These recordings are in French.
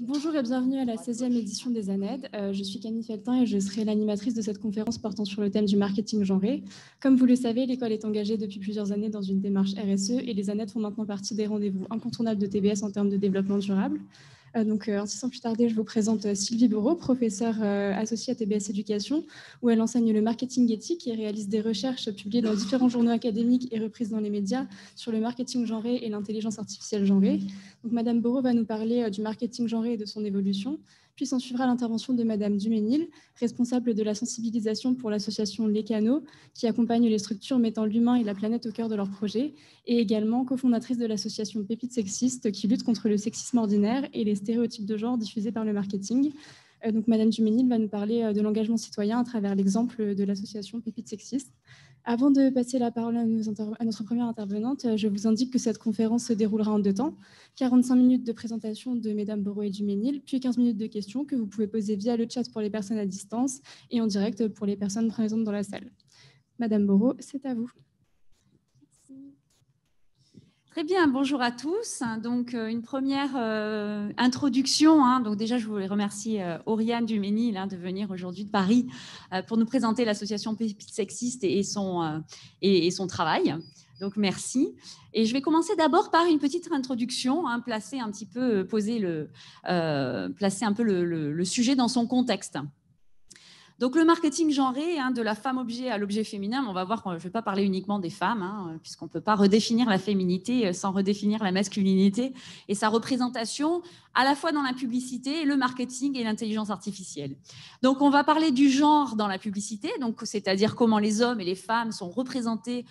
Bonjour et bienvenue à la 16e édition des ANED. Je suis Camille Feltin et je serai l'animatrice de cette conférence portant sur le thème du marketing genré. Comme vous le savez, l'école est engagée depuis plusieurs années dans une démarche RSE et les ANED font maintenant partie des rendez-vous incontournables de TBS en termes de développement durable. Ainsi sans plus tarder, je vous présente Sylvie Bourreau, professeure associée à TBS Éducation, où elle enseigne le marketing éthique et réalise des recherches publiées dans différents journaux académiques et reprises dans les médias sur le marketing genré et l'intelligence artificielle genrée. Donc, Madame Bourreau va nous parler du marketing genré et de son évolution. Puis s'en suivra l'intervention de Madame Duménil, responsable de la sensibilisation pour l'association Les Canaux, qui accompagne les structures mettant l'humain et la planète au cœur de leurs projets, et également cofondatrice de l'association Pépites Sexistes, qui lutte contre le sexisme ordinaire et les stéréotypes de genre diffusés par le marketing. Donc, Madame Duménil va nous parler de l'engagement citoyen à travers l'exemple de l'association Pépites Sexistes. Avant de passer la parole à notre première intervenante, je vous indique que cette conférence se déroulera en 2 temps. 45 minutes de présentation de Mesdames Bourreau et Duménil, puis 15 minutes de questions que vous pouvez poser via le chat pour les personnes à distance et en direct pour les personnes présentes dans la salle. Madame Bourreau, c'est à vous. Très bien, bonjour à tous. Donc, une première introduction. Donc déjà, je voulais remercier Oriane Duménil de venir aujourd'hui de Paris pour nous présenter l'association Pépites Sexistes et son travail. Donc, merci. Et je vais commencer d'abord par une petite introduction, placer un petit peu, placer un peu le sujet dans son contexte. Donc, le marketing genré, de la femme-objet à l'objet féminin, on va voir, je ne vais pas parler uniquement des femmes, puisqu'on ne peut pas redéfinir la féminité sans redéfinir la masculinité et sa représentation, à la fois dans la publicité, le marketing et l'intelligence artificielle. Donc, on va parler du genre dans la publicité, c'est-à-dire comment les hommes et les femmes sont représentés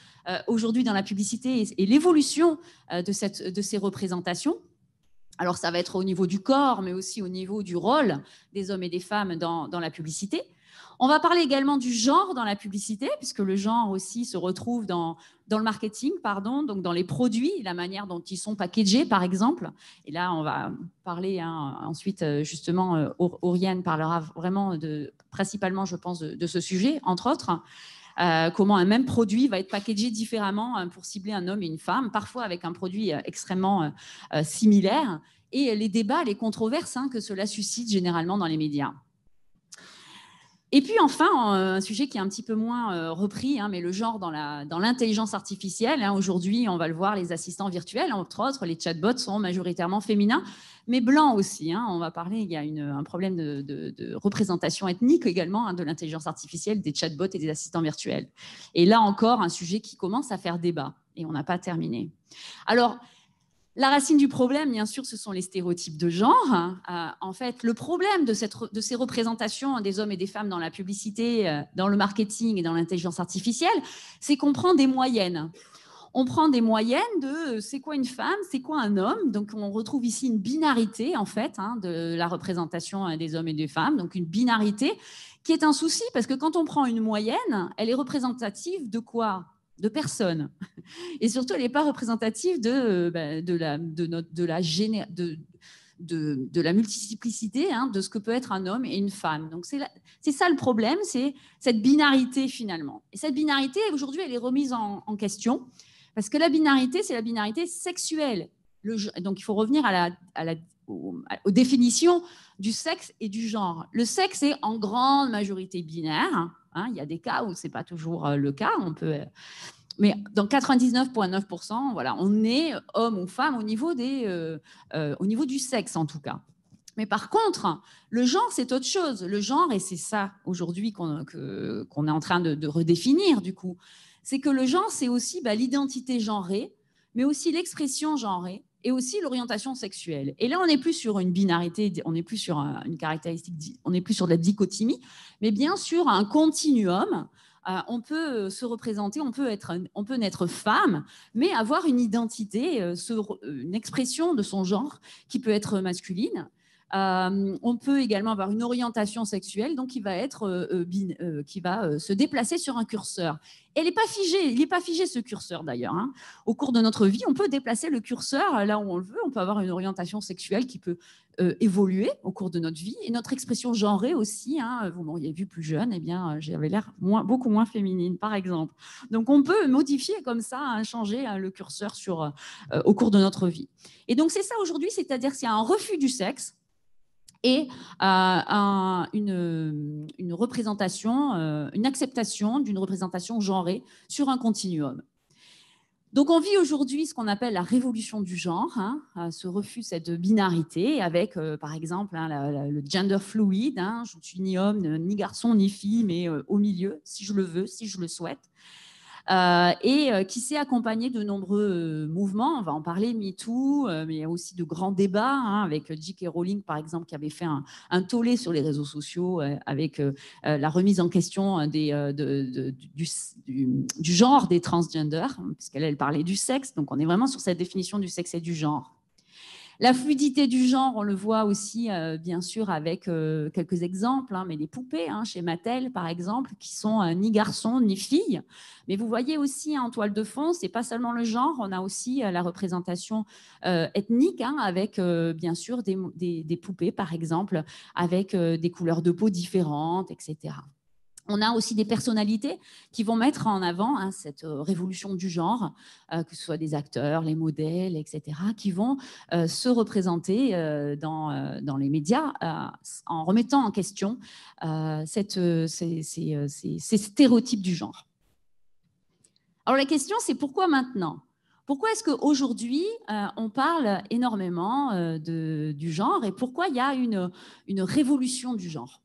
aujourd'hui dans la publicité et l'évolution de ces représentations. Alors, ça va être au niveau du corps, mais aussi au niveau du rôle des hommes et des femmes dans la publicité. On va parler également du genre dans la publicité, puisque le genre aussi se retrouve dans le marketing, donc dans les produits, la manière dont ils sont packagés, par exemple. Et là, on va parler ensuite, justement, Oriane parlera vraiment principalement, je pense, de ce sujet, entre autres. Comment un même produit va être packagé différemment pour cibler un homme et une femme, parfois avec un produit extrêmement similaire, et les débats, les controverses que cela suscite généralement dans les médias. Et puis enfin, un sujet qui est un petit peu moins repris, mais le genre dans l'intelligence artificielle. Aujourd'hui, on va le voir, les assistants virtuels, entre autres, les chatbots sont majoritairement féminins, mais blancs aussi. On va parler, il y a un problème de représentation ethnique également de l'intelligence artificielle, des chatbots et des assistants virtuels. Et là encore, un sujet qui commence à faire débat, et on n'a pas terminé. Alors, la racine du problème, bien sûr, ce sont les stéréotypes de genre. En fait, le problème de ces représentations des hommes et des femmes dans la publicité, dans le marketing et dans l'intelligence artificielle, c'est qu'on prend des moyennes. On prend des moyennes de c'est quoi une femme, c'est quoi un homme. Donc, on retrouve ici une binarité, en fait, de la représentation des hommes et des femmes. Donc, une binarité qui est un souci parce que quand on prend une moyenne, elle est représentative de quoi ? De personnes. Et surtout, elle n'est pas représentative de la multiplicité de ce que peut être un homme et une femme. Donc, c'est ça le problème, c'est cette binarité finalement. Et cette binarité, aujourd'hui, elle est remise en question parce que la binarité, c'est la binarité sexuelle. Donc, il faut revenir aux définitions du sexe et du genre. Le sexe est en grande majorité binaire. Il y a des cas où ce n'est pas toujours le cas. Mais dans 99,9%, voilà, on est homme ou femme au niveau du sexe, en tout cas. Mais par contre, le genre, c'est autre chose. Le genre, et c'est ça aujourd'hui qu'on est en train de redéfinir, du coup, c'est que le genre, c'est aussi l'identité genrée, mais aussi l'expression genrée, et aussi l'orientation sexuelle. Et là, on n'est plus sur une binarité, on n'est plus sur une caractéristique, on n'est plus sur de la dichotomie, mais bien sur un continuum. On peut se représenter, on peut naître femme, mais avoir une identité, une expression de son genre qui peut être masculine. On peut également avoir une orientation sexuelle, donc qui va se déplacer sur un curseur. Et il n'est pas figé ce curseur d'ailleurs. Au cours de notre vie, on peut déplacer le curseur là où on le veut. On peut avoir une orientation sexuelle qui peut évoluer au cours de notre vie. Et notre expression genrée aussi, vous m'auriez vu plus jeune, j'avais l'air beaucoup moins féminine, par exemple. Donc, on peut modifier comme ça, changer le curseur au cours de notre vie. Et donc, c'est ça aujourd'hui, c'est-à-dire qu'il y a un refus du sexe, et une représentation, une acceptation d'une représentation genrée sur un continuum. Donc, on vit aujourd'hui ce qu'on appelle la révolution du genre, hein, ce refus, cette binarité, avec, par exemple, hein, le gender fluid, hein, je ne suis ni homme, ni garçon, ni fille, mais au milieu, si je le veux, si je le souhaite. Qui s'est accompagné de nombreux mouvements. On va en parler, MeToo, mais il y a aussi de grands débats, hein, avec J.K. Rowling, par exemple, qui avait fait un tollé sur les réseaux sociaux avec la remise en question du genre des transgenders, puisqu'elle parlait du sexe. Donc, on est vraiment sur cette définition du sexe et du genre. La fluidité du genre, on le voit aussi, bien sûr, avec quelques exemples, hein, mais les poupées, hein, chez Mattel, par exemple, qui sont ni garçons ni filles. Mais vous voyez aussi, hein, en toile de fond, c'est pas seulement le genre, on a aussi la représentation ethnique, hein, avec, bien sûr, des poupées, par exemple, avec des couleurs de peau différentes, etc. On a aussi des personnalités qui vont mettre en avant, hein, cette révolution du genre, que ce soit des acteurs, les modèles, etc., qui vont se représenter dans les médias en remettant en question ces stéréotypes du genre. Alors la question, c'est pourquoi maintenant ? Pourquoi est-ce qu'aujourd'hui, on parle énormément du genre et pourquoi il y a une révolution du genre ?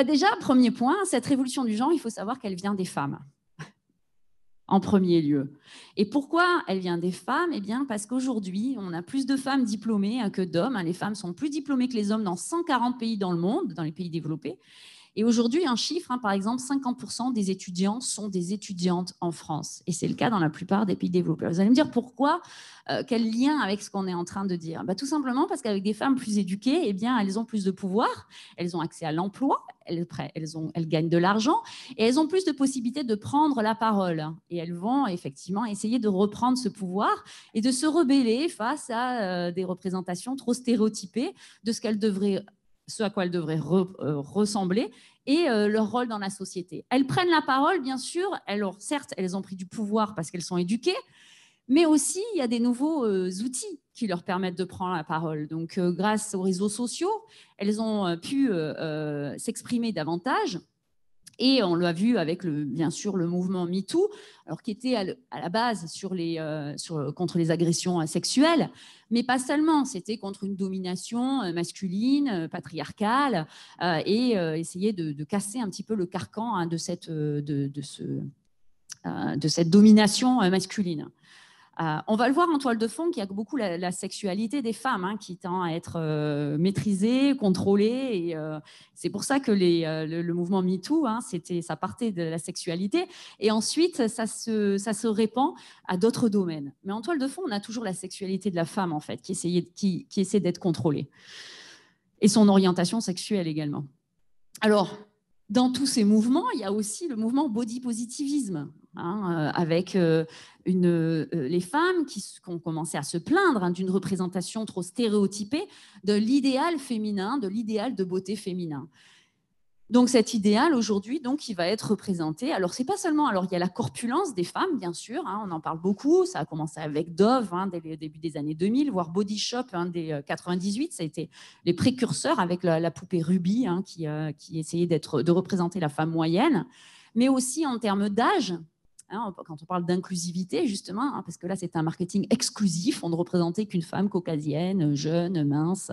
Déjà, premier point, cette révolution du genre, il faut savoir qu'elle vient des femmes, en premier lieu. Et pourquoi elle vient des femmes ? Eh bien, parce qu'aujourd'hui, on a plus de femmes diplômées que d'hommes. Les femmes sont plus diplômées que les hommes dans 140 pays dans le monde, dans les pays développés. Et aujourd'hui, un chiffre, hein, par exemple, 50% des étudiants sont des étudiantes en France. Et c'est le cas dans la plupart des pays développés. Vous allez me dire pourquoi ? Quel lien avec ce qu'on est en train de dire ? Tout simplement parce qu'avec des femmes plus éduquées, eh bien, elles ont plus de pouvoir, elles ont accès à l'emploi, elles gagnent de l'argent et elles ont plus de possibilités de prendre la parole. Et elles vont effectivement essayer de reprendre ce pouvoir et de se rebeller face à des représentations trop stéréotypées de ce à quoi elles devraient ressembler et leur rôle dans la société. Elles prennent la parole, bien sûr. Certes, elles ont pris du pouvoir parce qu'elles sont éduquées, mais aussi, il y a des nouveaux outils qui leur permettent de prendre la parole. Donc, grâce aux réseaux sociaux, elles ont pu s'exprimer davantage. Et on l'a vu avec, bien sûr, le mouvement MeToo, alors qui était à la base contre les agressions sexuelles, mais pas seulement. C'était contre une domination masculine, patriarcale, et essayer de casser un petit peu le carcan, hein, de cette domination masculine. On va le voir en toile de fond qu'il y a beaucoup la sexualité des femmes, hein, qui tend à être maîtrisée, contrôlée. Et c'est pour ça que le mouvement MeToo, hein, ça partait de la sexualité. Et ensuite, ça se répand à d'autres domaines. Mais en toile de fond, on a toujours la sexualité de la femme, en fait, qui essaie d'être contrôlée. Et son orientation sexuelle également. Alors, dans tous ces mouvements, il y a aussi le mouvement body positivisme, hein, avec les femmes qui ont commencé à se plaindre, hein, d'une représentation trop stéréotypée de l'idéal féminin, de l'idéal de beauté féminin. Donc cet idéal aujourd'hui, donc, il va être représenté. Alors c'est pas seulement, alors il y a la corpulence des femmes, bien sûr, hein, on en parle beaucoup. Ça a commencé avec Dove, hein, dès le début des années 2000, voire Body Shop, hein, dès 98. Ça a été les précurseurs avec la poupée Ruby, hein, qui essayait de représenter la femme moyenne, mais aussi en termes d'âge. Hein, quand on parle d'inclusivité, justement, hein, parce que là, c'est un marketing exclusif, on ne représentait qu'une femme caucasienne, jeune, mince.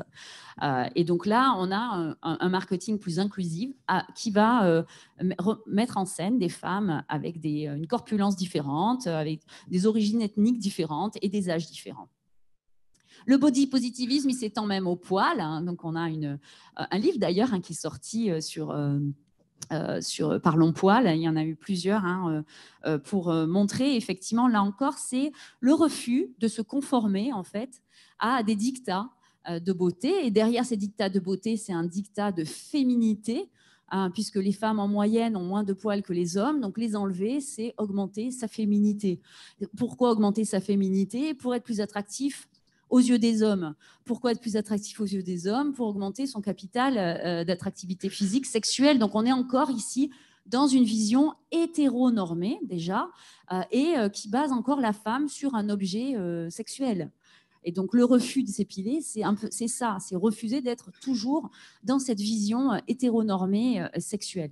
Et donc là, on a un marketing plus inclusif qui va mettre en scène des femmes avec une corpulence différente, avec des origines ethniques différentes et des âges différents. Le body positivisme, il s'étend même au poil. Hein, donc on a un livre d'ailleurs, hein, qui est sorti sur Parlons Poil, il y en a eu plusieurs, hein, pour montrer effectivement, là encore, c'est le refus de se conformer en fait à des dictats de beauté. Et derrière ces dictats de beauté, c'est un dictat de féminité, hein, puisque les femmes en moyenne ont moins de poils que les hommes. Donc les enlever, c'est augmenter sa féminité. Pourquoi augmenter sa féminité ? Pour être plus attractif aux yeux des hommes. Pourquoi être plus attractif aux yeux des hommes ? Pour augmenter son capital d'attractivité physique, sexuelle. Donc on est encore ici dans une vision hétéronormée déjà, et qui base encore la femme sur un objet sexuel. Et donc, le refus de s'épiler, c'est ça, c'est refuser d'être toujours dans cette vision hétéronormée sexuelle.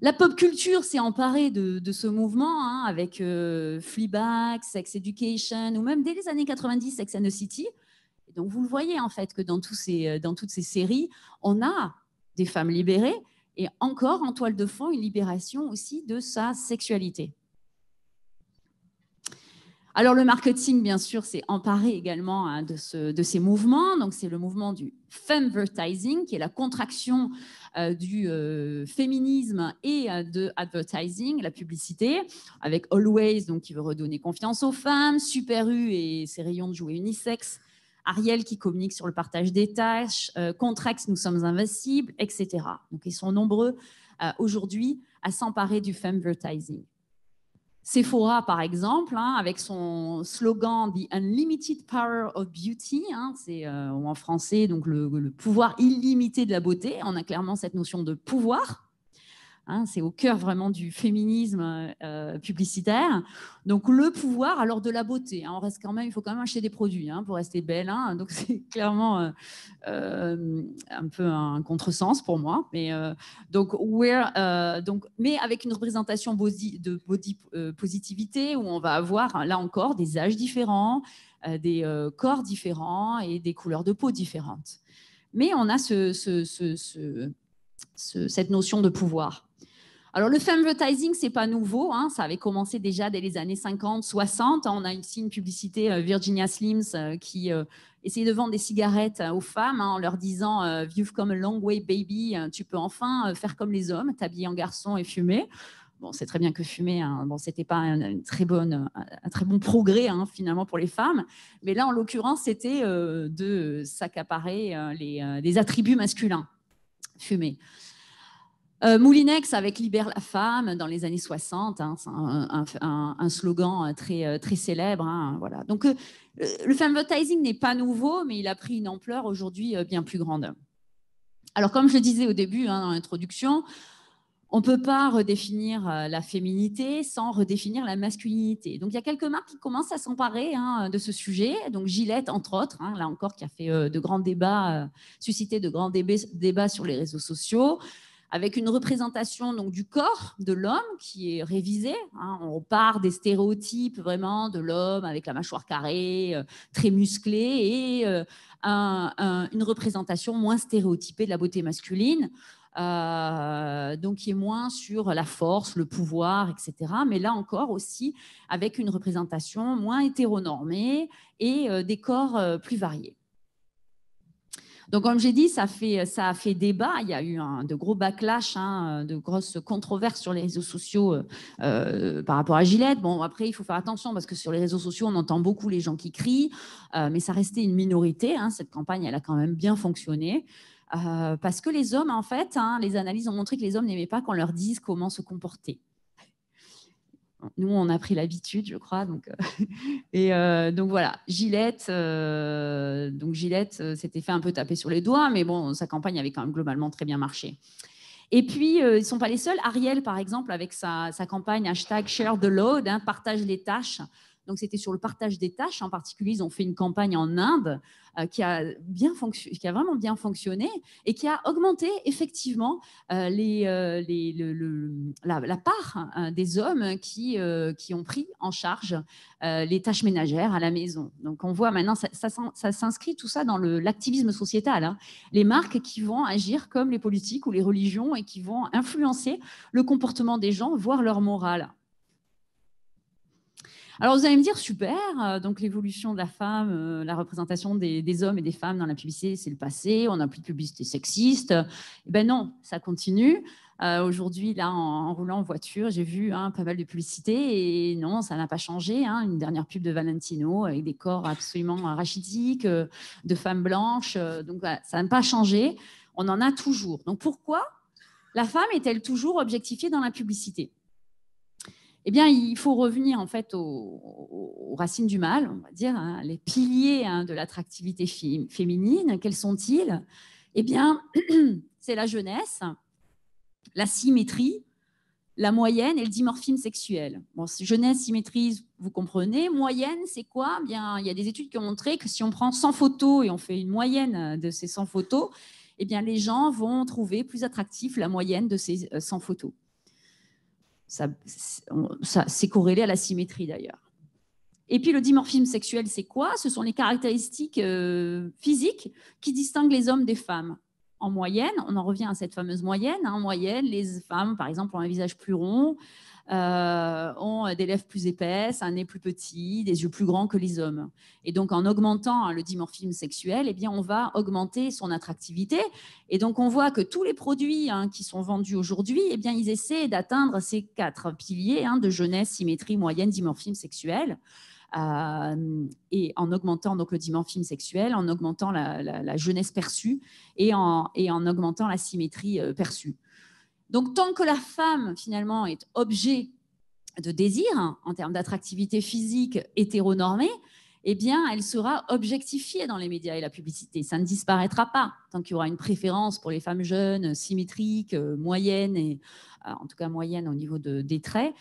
La pop culture s'est emparée de ce mouvement hein, avec Fleabag, Sex Education ou même dès les années 90, Sex and the City. Et donc, vous le voyez en fait que dans toutes ces séries, on a des femmes libérées et encore en toile de fond une libération aussi de sa sexualité. Alors, le marketing, bien sûr, s'est emparé également hein, de ces mouvements. Donc, c'est le mouvement du femvertising, qui est la contraction du féminisme et de advertising, la publicité, avec Always, donc, qui veut redonner confiance aux femmes, Super U et ses rayons de jouets unisex, Ariel qui communique sur le partage des tâches, Contrax, nous sommes invincibles, etc. Donc, ils sont nombreux aujourd'hui à s'emparer du femvertising. Sephora, par exemple, hein, avec son slogan « The Unlimited Power of Beauty hein, », c'est en français donc le pouvoir illimité de la beauté. On a clairement cette notion de pouvoir. Hein, c'est au cœur vraiment du féminisme publicitaire. Donc le pouvoir, alors de la beauté. Hein, il faut quand même acheter des produits hein, pour rester belle. Hein, donc c'est clairement un peu un contresens pour moi. Mais, mais avec une représentation de body positivité où on va avoir là encore des âges différents, des corps différents et des couleurs de peau différentes. Mais on a cette notion de pouvoir. Alors, le femvertising, ce n'est pas nouveau. Hein, ça avait commencé déjà dès les années 50, 60. On a ici une publicité Virginia Slims qui essayait de vendre des cigarettes aux femmes hein, en leur disant « You've come a long way, baby. Tu peux enfin faire comme les hommes, t'habiller en garçon et fumer. » Bon, c'est très bien que fumer, hein, bon, ce n'était pas un très bon progrès hein, finalement pour les femmes. Mais là, en l'occurrence, c'était de s'accaparer les attributs masculins, fumer. Moulinex avec Libère la femme dans les années 60, hein, c'est un slogan très célèbre. Hein, voilà. Donc, le femvertising n'est pas nouveau, mais il a pris une ampleur aujourd'hui bien plus grande. Alors, comme je le disais au début hein, dans l'introduction, on ne peut pas redéfinir la féminité sans redéfinir la masculinité. Donc, il y a quelques marques qui commencent à s'emparer hein, de ce sujet. Donc, Gillette, entre autres, hein, là encore, qui a fait de grands débats, suscité de grands débats sur les réseaux sociaux, avec une représentation donc, du corps de l'homme qui est révisée. Hein. On part des stéréotypes vraiment de l'homme avec la mâchoire carrée, très musclée, et une représentation moins stéréotypée de la beauté masculine. Donc qui est moins sur la force, le pouvoir, etc. Mais là encore aussi avec une représentation moins hétéronormée et des corps plus variés. Donc, comme j'ai dit, ça a fait débat. Il y a eu de gros backlash, hein, de grosses controverses sur les réseaux sociaux par rapport à Gillette. Bon, après, il faut faire attention parce que sur les réseaux sociaux, on entend beaucoup les gens qui crient, mais ça restait une minorité. Hein. Cette campagne, elle a quand même bien fonctionné. Parce que les hommes, en fait, hein, les analyses ont montré que les hommes n'aimaient pas qu'on leur dise comment se comporter. Nous, on a pris l'habitude, je crois. Donc, donc voilà, Gillette s'était fait un peu taper sur les doigts, mais bon, sa campagne avait quand même globalement très bien marché. Et puis, ils ne sont pas les seuls. Ariel, par exemple, avec sa campagne #ShareTheLoad, hein, partage les tâches. Donc, c'était sur le partage des tâches. En particulier, ils ont fait une campagne en Inde qui a vraiment bien fonctionné et qui a augmenté effectivement la part des hommes qui ont pris en charge les tâches ménagères à la maison. Donc, on voit maintenant, ça s'inscrit tout ça dans l'activisme sociétal. Hein. Les marques qui vont agir comme les politiques ou les religions et qui vont influencer le comportement des gens, voire leur morale. Alors, vous allez me dire, super, donc l'évolution de la femme, la représentation des hommes et des femmes dans la publicité, c'est le passé, on n'a plus de publicité sexiste. Eh ben non, ça continue. Aujourd'hui, là, en roulant en voiture, j'ai vu pas mal de publicités et non, ça n'a pas changé. Hein. Une dernière pub de Valentino avec des corps absolument rachitiques, de femmes blanches. Donc, voilà, ça n'a pas changé. On en a toujours. Donc, pourquoi la femme est-elle toujours objectifiée dans la publicité ? Eh bien, il faut revenir en fait aux racines du mal, on va dire, hein, les piliers hein, de l'attractivité féminine. Quels sont-ils ? Eh bien, c'est la jeunesse, la symétrie, la moyenne et le dimorphisme sexuel. Bon, jeunesse, symétrie, vous comprenez. Moyenne, c'est quoi? Bien, il y a des études qui ont montré que si on prend 100 photos et on fait une moyenne de ces 100 photos, eh bien, les gens vont trouver plus attractif la moyenne de ces 100 photos. Ça, c'est corrélé à la symétrie d'ailleurs. Et puis le dimorphisme sexuel, c'est quoi? Ce sont les caractéristiques physiques qui distinguent les hommes des femmes. En moyenne, on en revient à cette fameuse moyenne. En moyenne, les femmes, par exemple, ont un visage plus rond, ont des lèvres plus épaisses, un nez plus petit, des yeux plus grands que les hommes. Et donc, en augmentant le dimorphisme sexuel, eh bien, on va augmenter son attractivité. Et donc, on voit que tous les produits qui sont vendus aujourd'hui, eh bien, ils essaient d'atteindre ces 4 piliers de jeunesse, symétrie, moyenne, dimorphisme sexuel. Et en augmentant donc le dimorphisme sexuel, en augmentant la jeunesse perçue et en augmentant la symétrie perçue. Donc, tant que la femme, finalement, est objet de désir, en termes d'attractivité physique hétéronormée, eh bien, elle sera objectifiée dans les médias et la publicité. Ça ne disparaîtra pas. Tant qu'il y aura une préférence pour les femmes jeunes, symétriques, moyennes, et en tout cas moyennes au niveau des traits,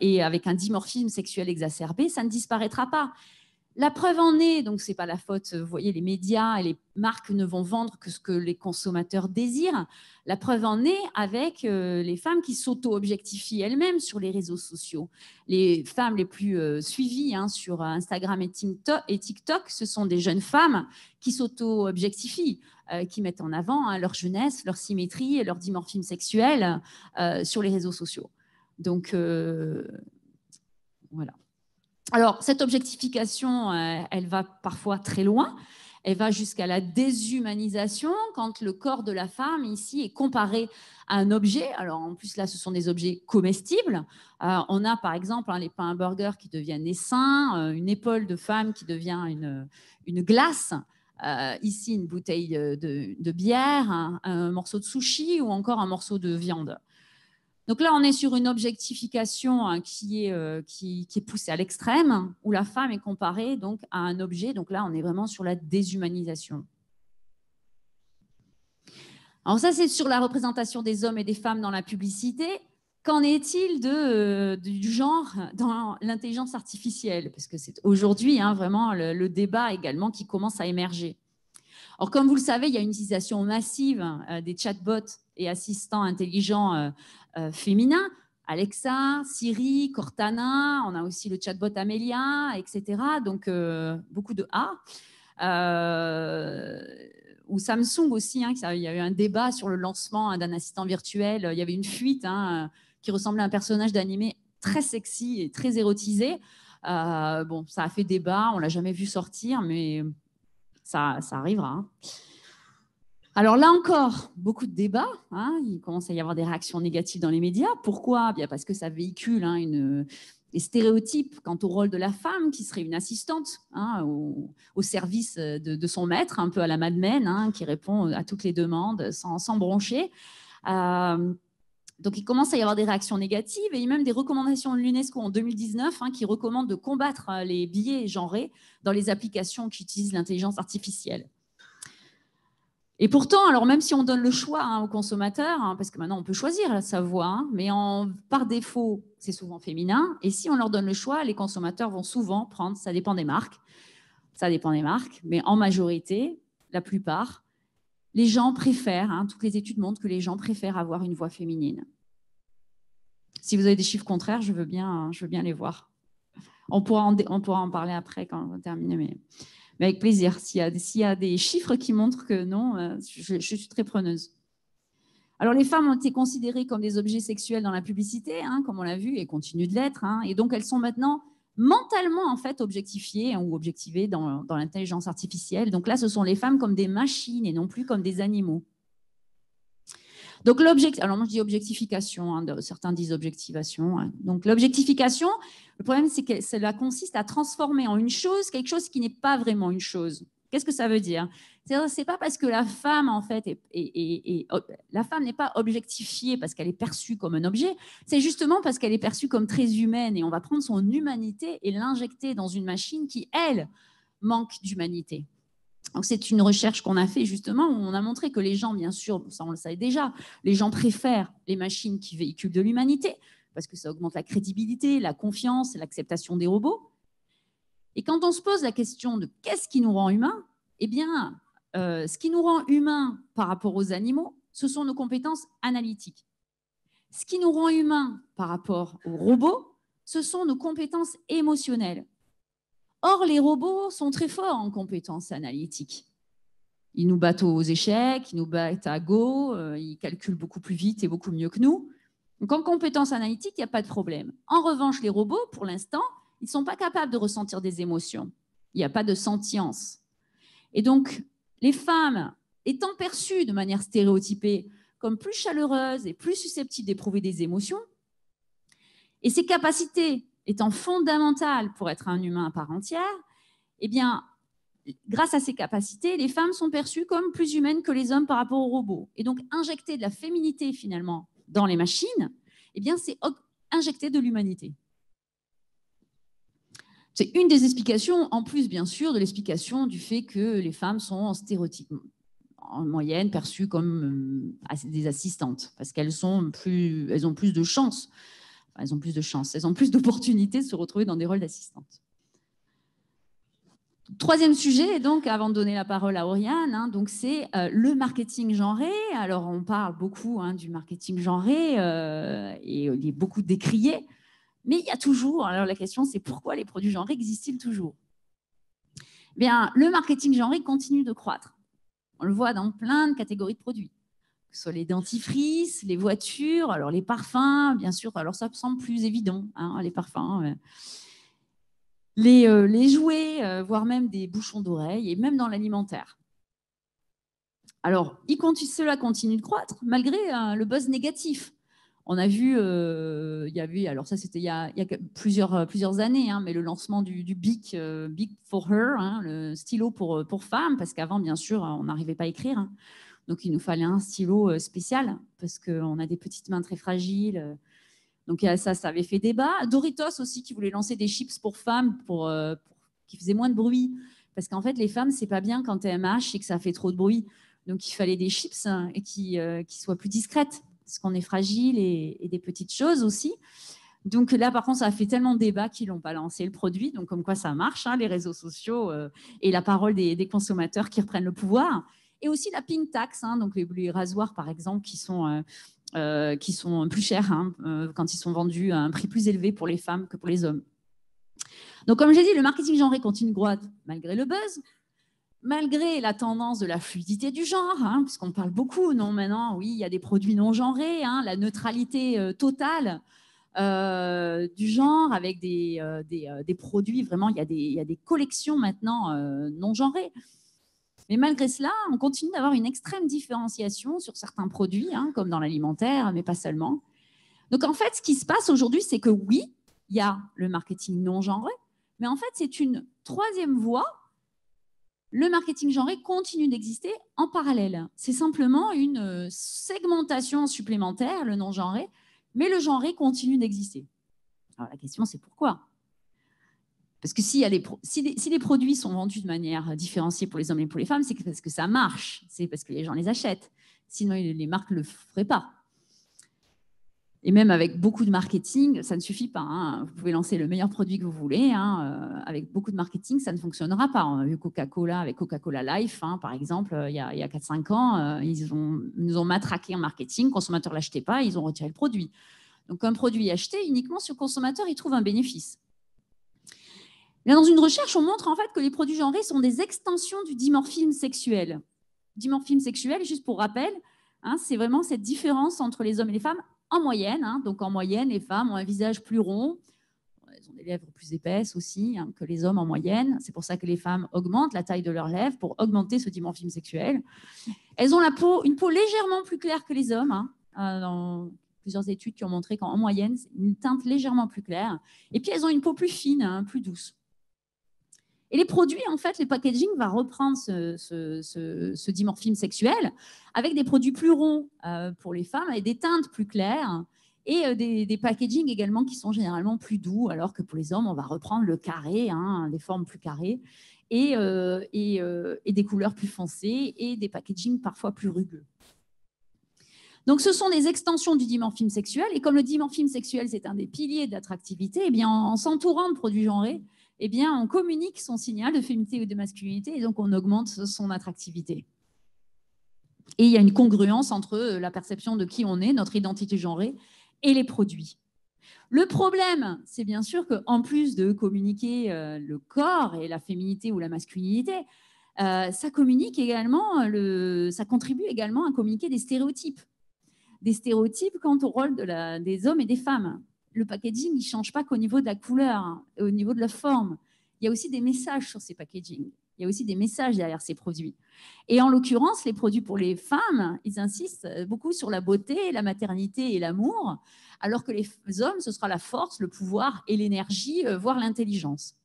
et avec un dimorphisme sexuel exacerbé, ça ne disparaîtra pas. La preuve en est, donc ce n'est pas la faute, vous voyez, les médias et les marques ne vont vendre que ce que les consommateurs désirent. La preuve en est avec les femmes qui s'auto-objectifient elles-mêmes sur les réseaux sociaux. Les femmes les plus suivies sur Instagram et TikTok, ce sont des jeunes femmes qui s'auto-objectifient, qui mettent en avant leur jeunesse, leur symétrie et leur dimorphisme sexuel sur les réseaux sociaux. Donc, voilà. Alors, cette objectification, elle va parfois très loin. Elle va jusqu'à la déshumanisation quand le corps de la femme, ici, est comparé à un objet. Alors, en plus, là, ce sont des objets comestibles. On a, par exemple, les pains à burger qui deviennent des seins, une épaule de femme qui devient une glace. Ici, une bouteille de bière, un morceau de sushi ou encore un morceau de viande. Donc là, on est sur une objectification qui est poussée à l'extrême, où la femme est comparée donc, à un objet. Donc là, on est vraiment sur la déshumanisation. Alors ça, c'est sur la représentation des hommes et des femmes dans la publicité. Qu'en est-il du genre dans l'intelligence artificielle? Parce que c'est aujourd'hui vraiment le débat également qui commence à émerger. Alors, comme vous le savez, il y a une utilisation massive des chatbots et assistants intelligents féminins, Alexa, Siri, Cortana, on a aussi le chatbot Amelia, etc. Donc, beaucoup de A. Ou Samsung aussi, il y a eu un débat sur le lancement d'un assistant virtuel. Il y avait une fuite qui ressemblait à un personnage d'animé très sexy et très érotisé. Bon, ça a fait débat, on ne l'a jamais vu sortir, mais ça arrivera. Alors là encore, beaucoup de débats. Il commence à y avoir des réactions négatives dans les médias. Pourquoi? Bien parce que ça véhicule des stéréotypes quant au rôle de la femme qui serait une assistante au service de son maître, un peu à la Mad Men, qui répond à toutes les demandes sans broncher. Donc, il commence à y avoir des réactions négatives et il y a même des recommandations de l'UNESCO en 2019 qui recommandent de combattre les biais genrés dans les applications qui utilisent l'intelligence artificielle. Et pourtant, alors même si on donne le choix aux consommateurs, parce que maintenant on peut choisir sa voix, mais par défaut, c'est souvent féminin. Et si on leur donne le choix, les consommateurs vont souvent prendre, ça dépend des marques, mais en majorité, la plupart, les gens préfèrent, toutes les études montrent que les gens préfèrent avoir une voix féminine. Si vous avez des chiffres contraires, je veux bien les voir. On pourra en parler après quand on va terminer, mais avec plaisir. S'il y a des chiffres qui montrent que non, je suis très preneuse. Alors, les femmes ont été considérées comme des objets sexuels dans la publicité, comme on l'a vu, et continuent de l'être. Et donc, elles sont maintenant mentalement en fait objectifiées ou objectivées dans l'intelligence artificielle. Donc là, ce sont les femmes comme des machines et non plus comme des animaux. Donc alors moi je dis objectification, certains disent objectivation. Donc l'objectification, le problème c'est que cela consiste à transformer en une chose quelque chose qui n'est pas vraiment une chose. Qu'est-ce que ça veut dire? C'est pas parce que la femme en fait la femme n'est pas objectifiée parce qu'elle est perçue comme un objet, c'est justement parce qu'elle est perçue comme très humaine et on va prendre son humanité et l'injecter dans une machine qui elle manque d'humanité. Donc, c'est une recherche qu'on a fait justement où on a montré que les gens, bien sûr, ça on le savait déjà, les gens préfèrent les machines qui véhiculent de l'humanité parce que ça augmente la crédibilité, la confiance, l'acceptation des robots. Et quand on se pose la question de qu'est-ce qui nous rend humains, eh bien, ce qui nous rend humains par rapport aux animaux, ce sont nos compétences analytiques. Ce qui nous rend humains par rapport aux robots, ce sont nos compétences émotionnelles. Or, les robots sont très forts en compétences analytiques. Ils nous battent aux échecs, ils nous battent à Go, ils calculent beaucoup plus vite et beaucoup mieux que nous. Donc, en compétences analytiques, il n'y a pas de problème. En revanche, les robots, pour l'instant, ils ne sont pas capables de ressentir des émotions. Il n'y a pas de sentience. Et donc, les femmes, étant perçues de manière stéréotypée comme plus chaleureuses et plus susceptibles d'éprouver des émotions, et ces capacités étant fondamentales pour être un humain à part entière, eh bien, grâce à ces capacités, les femmes sont perçues comme plus humaines que les hommes par rapport aux robots. Et donc, injecter de la féminité, finalement, dans les machines, eh bien, c'est injecter de l'humanité. C'est une des explications, en plus, bien sûr, de l'explication du fait que les femmes sont en stéréotype, en moyenne, perçues comme des assistantes, parce qu'elles ont plus de chance. Enfin, elles ont plus d'opportunités de se retrouver dans des rôles d'assistantes. Troisième sujet, donc, avant de donner la parole à Oriane, donc c'est le marketing genré. Alors, on parle beaucoup du marketing genré et il est beaucoup décrié. Mais il y a toujours, alors la question c'est pourquoi les produits genrés existent-ils toujours? Bien, le marketing genré continue de croître. On le voit dans plein de catégories de produits. Que ce soit les dentifrices, les voitures, alors les parfums, bien sûr, alors ça me semble plus évident, les parfums, les jouets, voire même des bouchons d'oreilles, et même dans l'alimentaire. Alors, cela continue de croître malgré le buzz négatif. On a vu, alors ça c'était il y a plusieurs années, mais le lancement du Bic for Her, le stylo pour femmes, parce qu'avant, bien sûr, on n'arrivait pas à écrire. Donc, il nous fallait un stylo spécial, parce qu'on a des petites mains très fragiles. Donc, ça avait fait débat. Doritos aussi, qui voulait lancer des chips pour femmes, qui faisaient moins de bruit. Parce qu'en fait, les femmes, c'est pas bien quand elles mâchent et que ça fait trop de bruit. Donc, il fallait des chips et qui soient plus discrètes, parce qu'on est fragile et des petites choses aussi. Donc là, par contre, ça a fait tellement de débat qu'ils n'ont pas lancé le produit. Donc, comme quoi ça marche, les réseaux sociaux et la parole des consommateurs qui reprennent le pouvoir. Et aussi la pink tax, donc les rasoirs, par exemple, qui sont plus chers quand ils sont vendus à un prix plus élevé pour les femmes que pour les hommes. Donc, comme j'ai dit, le marketing genré continue de croître malgré le buzz, malgré la tendance de la fluidité du genre, puisqu'on parle beaucoup, non, maintenant, oui, il y a des produits non genrés, la neutralité totale du genre avec des produits, vraiment, il y a des collections maintenant non genrées. Mais malgré cela, on continue d'avoir une extrême différenciation sur certains produits, comme dans l'alimentaire, mais pas seulement. Donc, en fait, ce qui se passe aujourd'hui, c'est que oui, il y a le marketing non genré, mais en fait, c'est une troisième voie. Le marketing genré continue d'exister en parallèle. C'est simplement une segmentation supplémentaire, le non genré, mais le genré continue d'exister. Alors, la question, c'est pourquoi? Parce que si les produits sont vendus de manière différenciée pour les hommes et pour les femmes, c'est parce que ça marche, c'est parce que les gens les achètent. Sinon, les marques ne le feraient pas. Et même avec beaucoup de marketing, ça ne suffit pas. Vous pouvez lancer le meilleur produit que vous voulez. Avec beaucoup de marketing, ça ne fonctionnera pas. On a vu Coca-Cola avec Coca-Cola Life, par exemple, il y a 4-5 ans, ils nous ont matraqué en marketing. Les consommateurs ne l'achetaient pas, ils ont retiré le produit. Donc, un produit acheté, uniquement si le consommateur y trouve un bénéfice. Mais dans une recherche, on montre en fait que les produits genrés sont des extensions du dimorphisme sexuel. Dimorphisme sexuel, juste pour rappel, c'est vraiment cette différence entre les hommes et les femmes en moyenne. Donc en moyenne, les femmes ont un visage plus rond, elles ont des lèvres plus épaisses aussi que les hommes en moyenne. C'est pour ça que les femmes augmentent la taille de leurs lèvres pour augmenter ce dimorphisme sexuel. Elles ont une peau légèrement plus claire que les hommes. Dans plusieurs études qui ont montré qu'en moyenne, c'est une teinte légèrement plus claire. Et puis elles ont une peau plus fine, plus douce. Et les produits, en fait, les packaging va reprendre ce dimorphisme sexuel avec des produits plus ronds pour les femmes, avec des teintes plus claires et des packaging également qui sont généralement plus doux, alors que pour les hommes, on va reprendre le carré, des formes plus carrées et des couleurs plus foncées et des packaging parfois plus rugueux. Donc, ce sont des extensions du dimorphisme sexuel. Et comme le dimorphisme sexuel, c'est un des piliers de l'attractivité, eh bien, en s'entourant de produits genrés, eh bien, on communique son signal de féminité ou de masculinité et donc on augmente son attractivité. Et il y a une congruence entre la perception de qui on est, notre identité genrée, et les produits. Le problème, c'est bien sûr qu'en plus de communiquer le corps et la féminité ou la masculinité, ça communique également, ça contribue également à communiquer des stéréotypes. Des stéréotypes quant au rôle des hommes et des femmes. Le packaging, il ne change pas qu'au niveau de la couleur, hein, au niveau de la forme. Il y a aussi des messages sur ces packagings. Il y a aussi des messages derrière ces produits. Et en l'occurrence, les produits pour les femmes, ils insistent beaucoup sur la beauté, la maternité et l'amour, alors que les hommes, ce sera la force, le pouvoir et l'énergie, voire l'intelligence.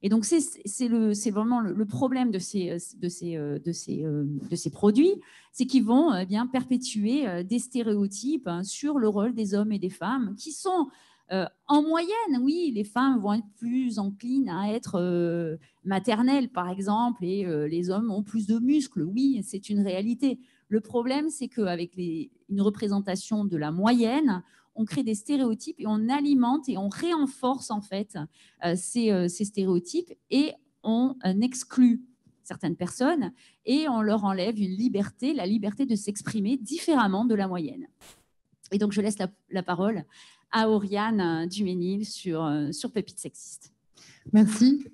Et donc, c'est vraiment le problème de ces produits, c'est qu'ils vont bien perpétuer des stéréotypes sur le rôle des hommes et des femmes qui sont, en moyenne, oui, les femmes vont être plus enclines à être maternelles, par exemple, et les hommes ont plus de muscles. Oui, c'est une réalité. Le problème, c'est qu'avec une représentation de la moyenne, on crée des stéréotypes et on alimente et on renforce en fait ces stéréotypes et on exclut certaines personnes et on leur enlève une liberté, la liberté de s'exprimer différemment de la moyenne. Et donc, je laisse la parole à Oriane Duménil sur Pépites sexistes. Merci.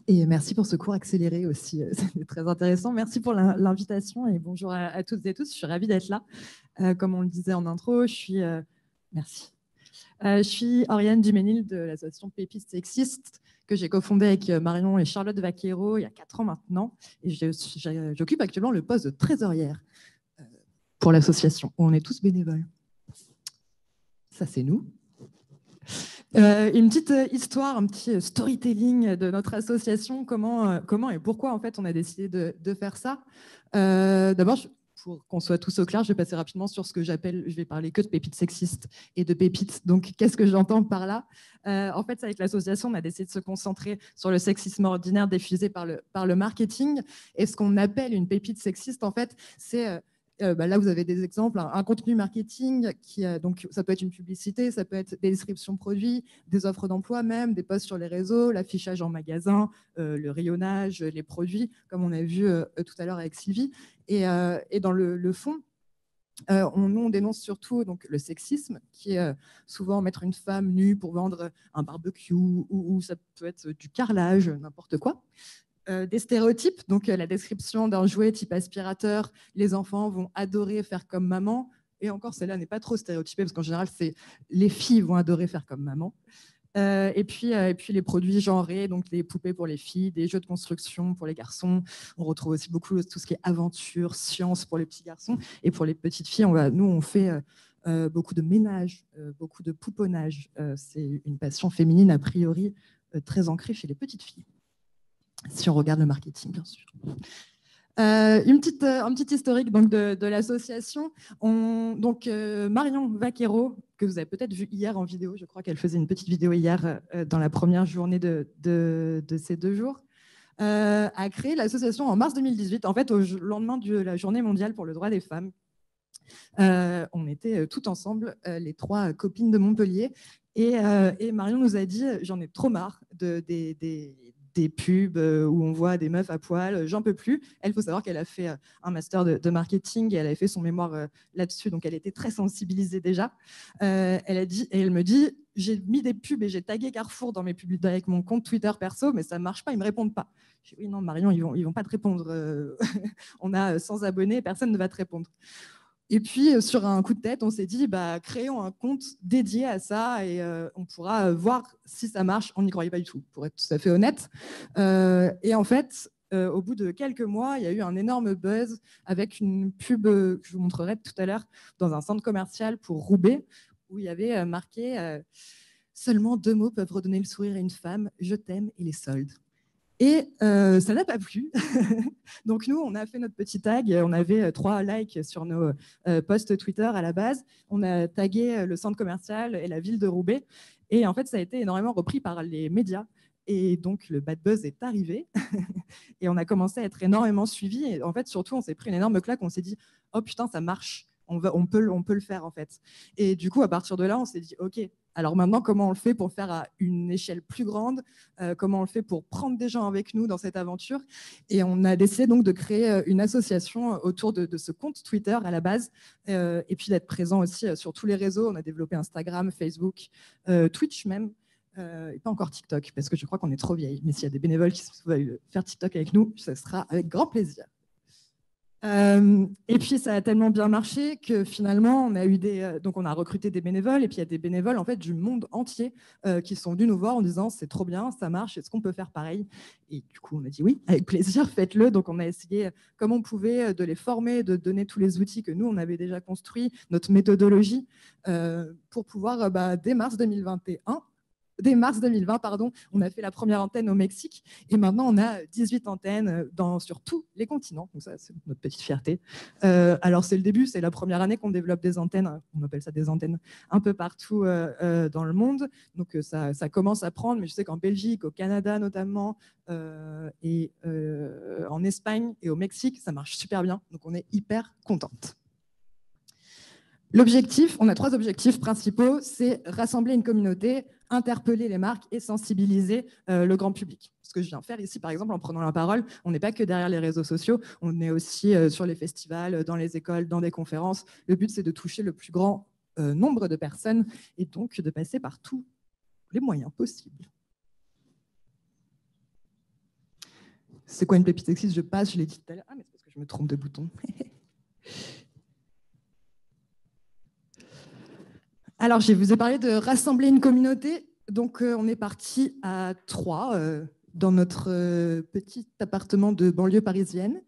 Et merci pour ce cours accéléré aussi, c'est très intéressant. Merci pour l'invitation et bonjour à toutes et tous. Je suis ravie d'être là. Comme on le disait en intro, je suis Oriane Duménil de l'association Pépites sexistes que j'ai cofondée avec Marion et Charlotte Vaquero il y a 4 ans maintenant. Et j'occupe actuellement le poste de trésorière pour l'association. On est tous bénévoles. Ça, c'est nous. Une petite histoire, un petit storytelling de notre association, comment et pourquoi en fait on a décidé de faire ça. D'abord, pour qu'on soit tous au clair, je vais passer rapidement sur ce que je vais parler que de pépites sexistes et de pépites. Donc, qu'est-ce que j'entends par là? En fait, avec l'association, on a décidé de se concentrer sur le sexisme ordinaire diffusé par le marketing. Et ce qu'on appelle une pépite sexiste, en fait, c'est... là, vous avez des exemples, un contenu marketing donc ça peut être une publicité, ça peut être des descriptions de produits, des offres d'emploi même, des posts sur les réseaux, l'affichage en magasin, le rayonnage, les produits, comme on a vu tout à l'heure avec Sylvie. Et dans le fond, on dénonce surtout donc, le sexisme, qui est souvent mettre une femme nue pour vendre un barbecue, ou ça peut être du carrelage, n'importe quoi. Des stéréotypes, donc la description d'un jouet type aspirateur, les enfants vont adorer faire comme maman, et encore celle-là n'est pas trop stéréotypée, parce qu'en général, c'est les filles vont adorer faire comme maman. Et puis les produits genrés, donc les poupées pour les filles, des jeux de construction pour les garçons. On retrouve aussi beaucoup tout ce qui est aventure, science pour les petits garçons. Et pour les petites filles, nous, on fait beaucoup de ménage, beaucoup de pouponnage. C'est une passion féminine, a priori, très ancrée chez les petites filles. Si on regarde le marketing, bien sûr. Un petit historique donc, de l'association. Marion Vaquero, que vous avez peut-être vu hier en vidéo, je crois qu'elle faisait une petite vidéo hier dans la première journée de ces 2 jours, a créé l'association en mars 2018, en fait au lendemain de la journée mondiale pour le droit des femmes. On était toutes ensemble, les 3 copines de Montpellier, et Marion nous a dit « j'en ai trop marre des pubs où on voit des meufs à poil, j'en peux plus ». Elle, il faut savoir qu'elle a fait un master de marketing et elle avait fait son mémoire là-dessus, donc elle était très sensibilisée déjà. Elle me dit « j'ai mis des pubs et j'ai tagué Carrefour dans mes pubs avec mon compte Twitter perso, mais ça ne marche pas, ils ne me répondent pas ». Je dis « oui, non, Marion, ils vont pas te répondre. On a 100 abonnés, personne ne va te répondre ». Et puis, sur un coup de tête, on s'est dit, créons un compte dédié à ça et on pourra voir si ça marche. On n'y croyait pas du tout, pour être tout à fait honnête. Et en fait, au bout de quelques mois, il y a eu un énorme buzz avec une pub que je vous montrerai tout à l'heure dans un centre commercial pour Roubaix, où il y avait marqué « Seulement 2 mots peuvent redonner le sourire à une femme, je t'aime et les soldes ». Et ça n'a pas plu. Donc nous, on a fait notre petit tag. On avait 3 likes sur nos posts Twitter à la base. On a tagué le centre commercial et la ville de Roubaix. Et en fait, ça a été énormément repris par les médias. Et donc, le bad buzz est arrivé et on a commencé à être énormément suivis. Et en fait, surtout, on s'est pris une énorme claque. On s'est dit, oh putain, ça marche. On peut le faire, en fait. Et du coup, à partir de là, on s'est dit, OK, alors maintenant, comment on le fait pour faire à une échelle plus grande? Comment on le fait pour prendre des gens avec nous dans cette aventure? Et on a décidé donc de créer une association autour de ce compte Twitter à la base, et puis d'être présent aussi sur tous les réseaux. On a développé Instagram, Facebook, Twitch même, et pas encore TikTok, parce que je crois qu'on est trop vieille. Mais s'il y a des bénévoles qui veulent faire TikTok avec nous, ce sera avec grand plaisir. Et puis ça a tellement bien marché que finalement on a eu donc on a recruté des bénévoles, et puis il y a des bénévoles en fait du monde entier qui sont venus nous voir en disant c'est trop bien, ça marche, est-ce qu'on peut faire pareil? Et du coup on a dit oui, avec plaisir, faites-le. Donc on a essayé comme on pouvait de les former, de donner tous les outils que nous on avait déjà construits, notre méthodologie, pour pouvoir dès mars 2020, pardon, on a fait la première antenne au Mexique, et maintenant on a 18 antennes sur tous les continents. Donc ça, c'est notre petite fierté. Alors c'est le début, c'est la première année qu'on développe des antennes, on appelle ça des antennes un peu partout dans le monde. Donc ça commence à prendre, mais je sais qu'en Belgique, au Canada notamment, et en Espagne et au Mexique, ça marche super bien. Donc on est hyper contente. L'objectif, on a 3 objectifs principaux, c'est rassembler une communauté, interpeller les marques et sensibiliser le grand public. Ce que je viens faire ici, par exemple, en prenant la parole, on n'est pas que derrière les réseaux sociaux, on est aussi sur les festivals, dans les écoles, dans des conférences. Le but, c'est de toucher le plus grand nombre de personnes et donc de passer par tous les moyens possibles. C'est quoi une pépite sexiste? Je passe, je l'ai dit tout à l'heure. Ah, mais c'est parce que je me trompe de bouton. Alors, je vous ai parlé de rassembler une communauté. Donc, on est parti à 3 dans notre petit appartement de banlieue parisienne.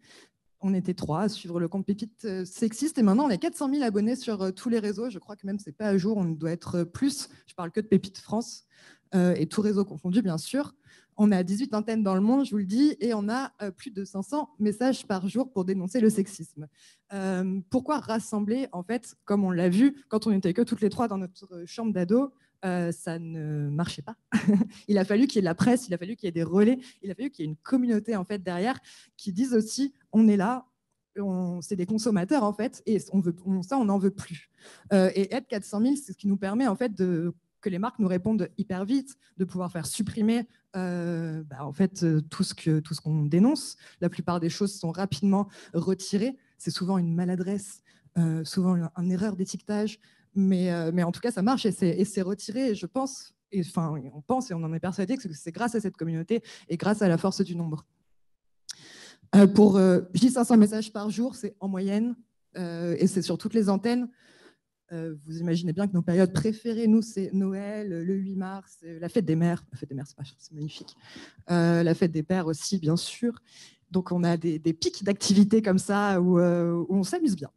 On était 3 à suivre le compte Pépite Sexiste. Et maintenant, on a 400 000 abonnés sur tous les réseaux. Je crois que même, ce n'est pas à jour. On doit être plus. Je parle que de Pépite France et tout réseau confondu, bien sûr. On a 18 antennes dans le monde, je vous le dis, et on a plus de 500 messages par jour pour dénoncer le sexisme. Pourquoi rassembler? En fait, comme on l'a vu, quand on n'était que toutes les 3 dans notre chambre d'ado, ça ne marchait pas. Il a fallu qu'il y ait de la presse, il a fallu qu'il y ait des relais, il a fallu qu'il y ait une communauté en fait, derrière qui dise aussi on est là, c'est des consommateurs en fait, et ça on n'en veut plus. Et être 400 000, c'est ce qui nous permet en fait que les marques nous répondent hyper vite, de pouvoir faire supprimer en fait, tout ce qu'on dénonce. La plupart des choses sont rapidement retirées. C'est souvent une maladresse, souvent une erreur d'étiquetage, mais en tout cas, ça marche et c'est retiré. Et je pense, on pense et on en est persuadé que c'est grâce à cette communauté et grâce à la force du nombre. Je dis 500 messages par jour, c'est en moyenne, et c'est sur toutes les antennes. Vous imaginez bien que nos périodes préférées, nous, c'est Noël, le 8 mars, la fête des mères. La fête des mères, c'est magnifique. La fête des pères aussi, bien sûr. Donc, on a des pics d'activité comme ça où on s'amuse bien.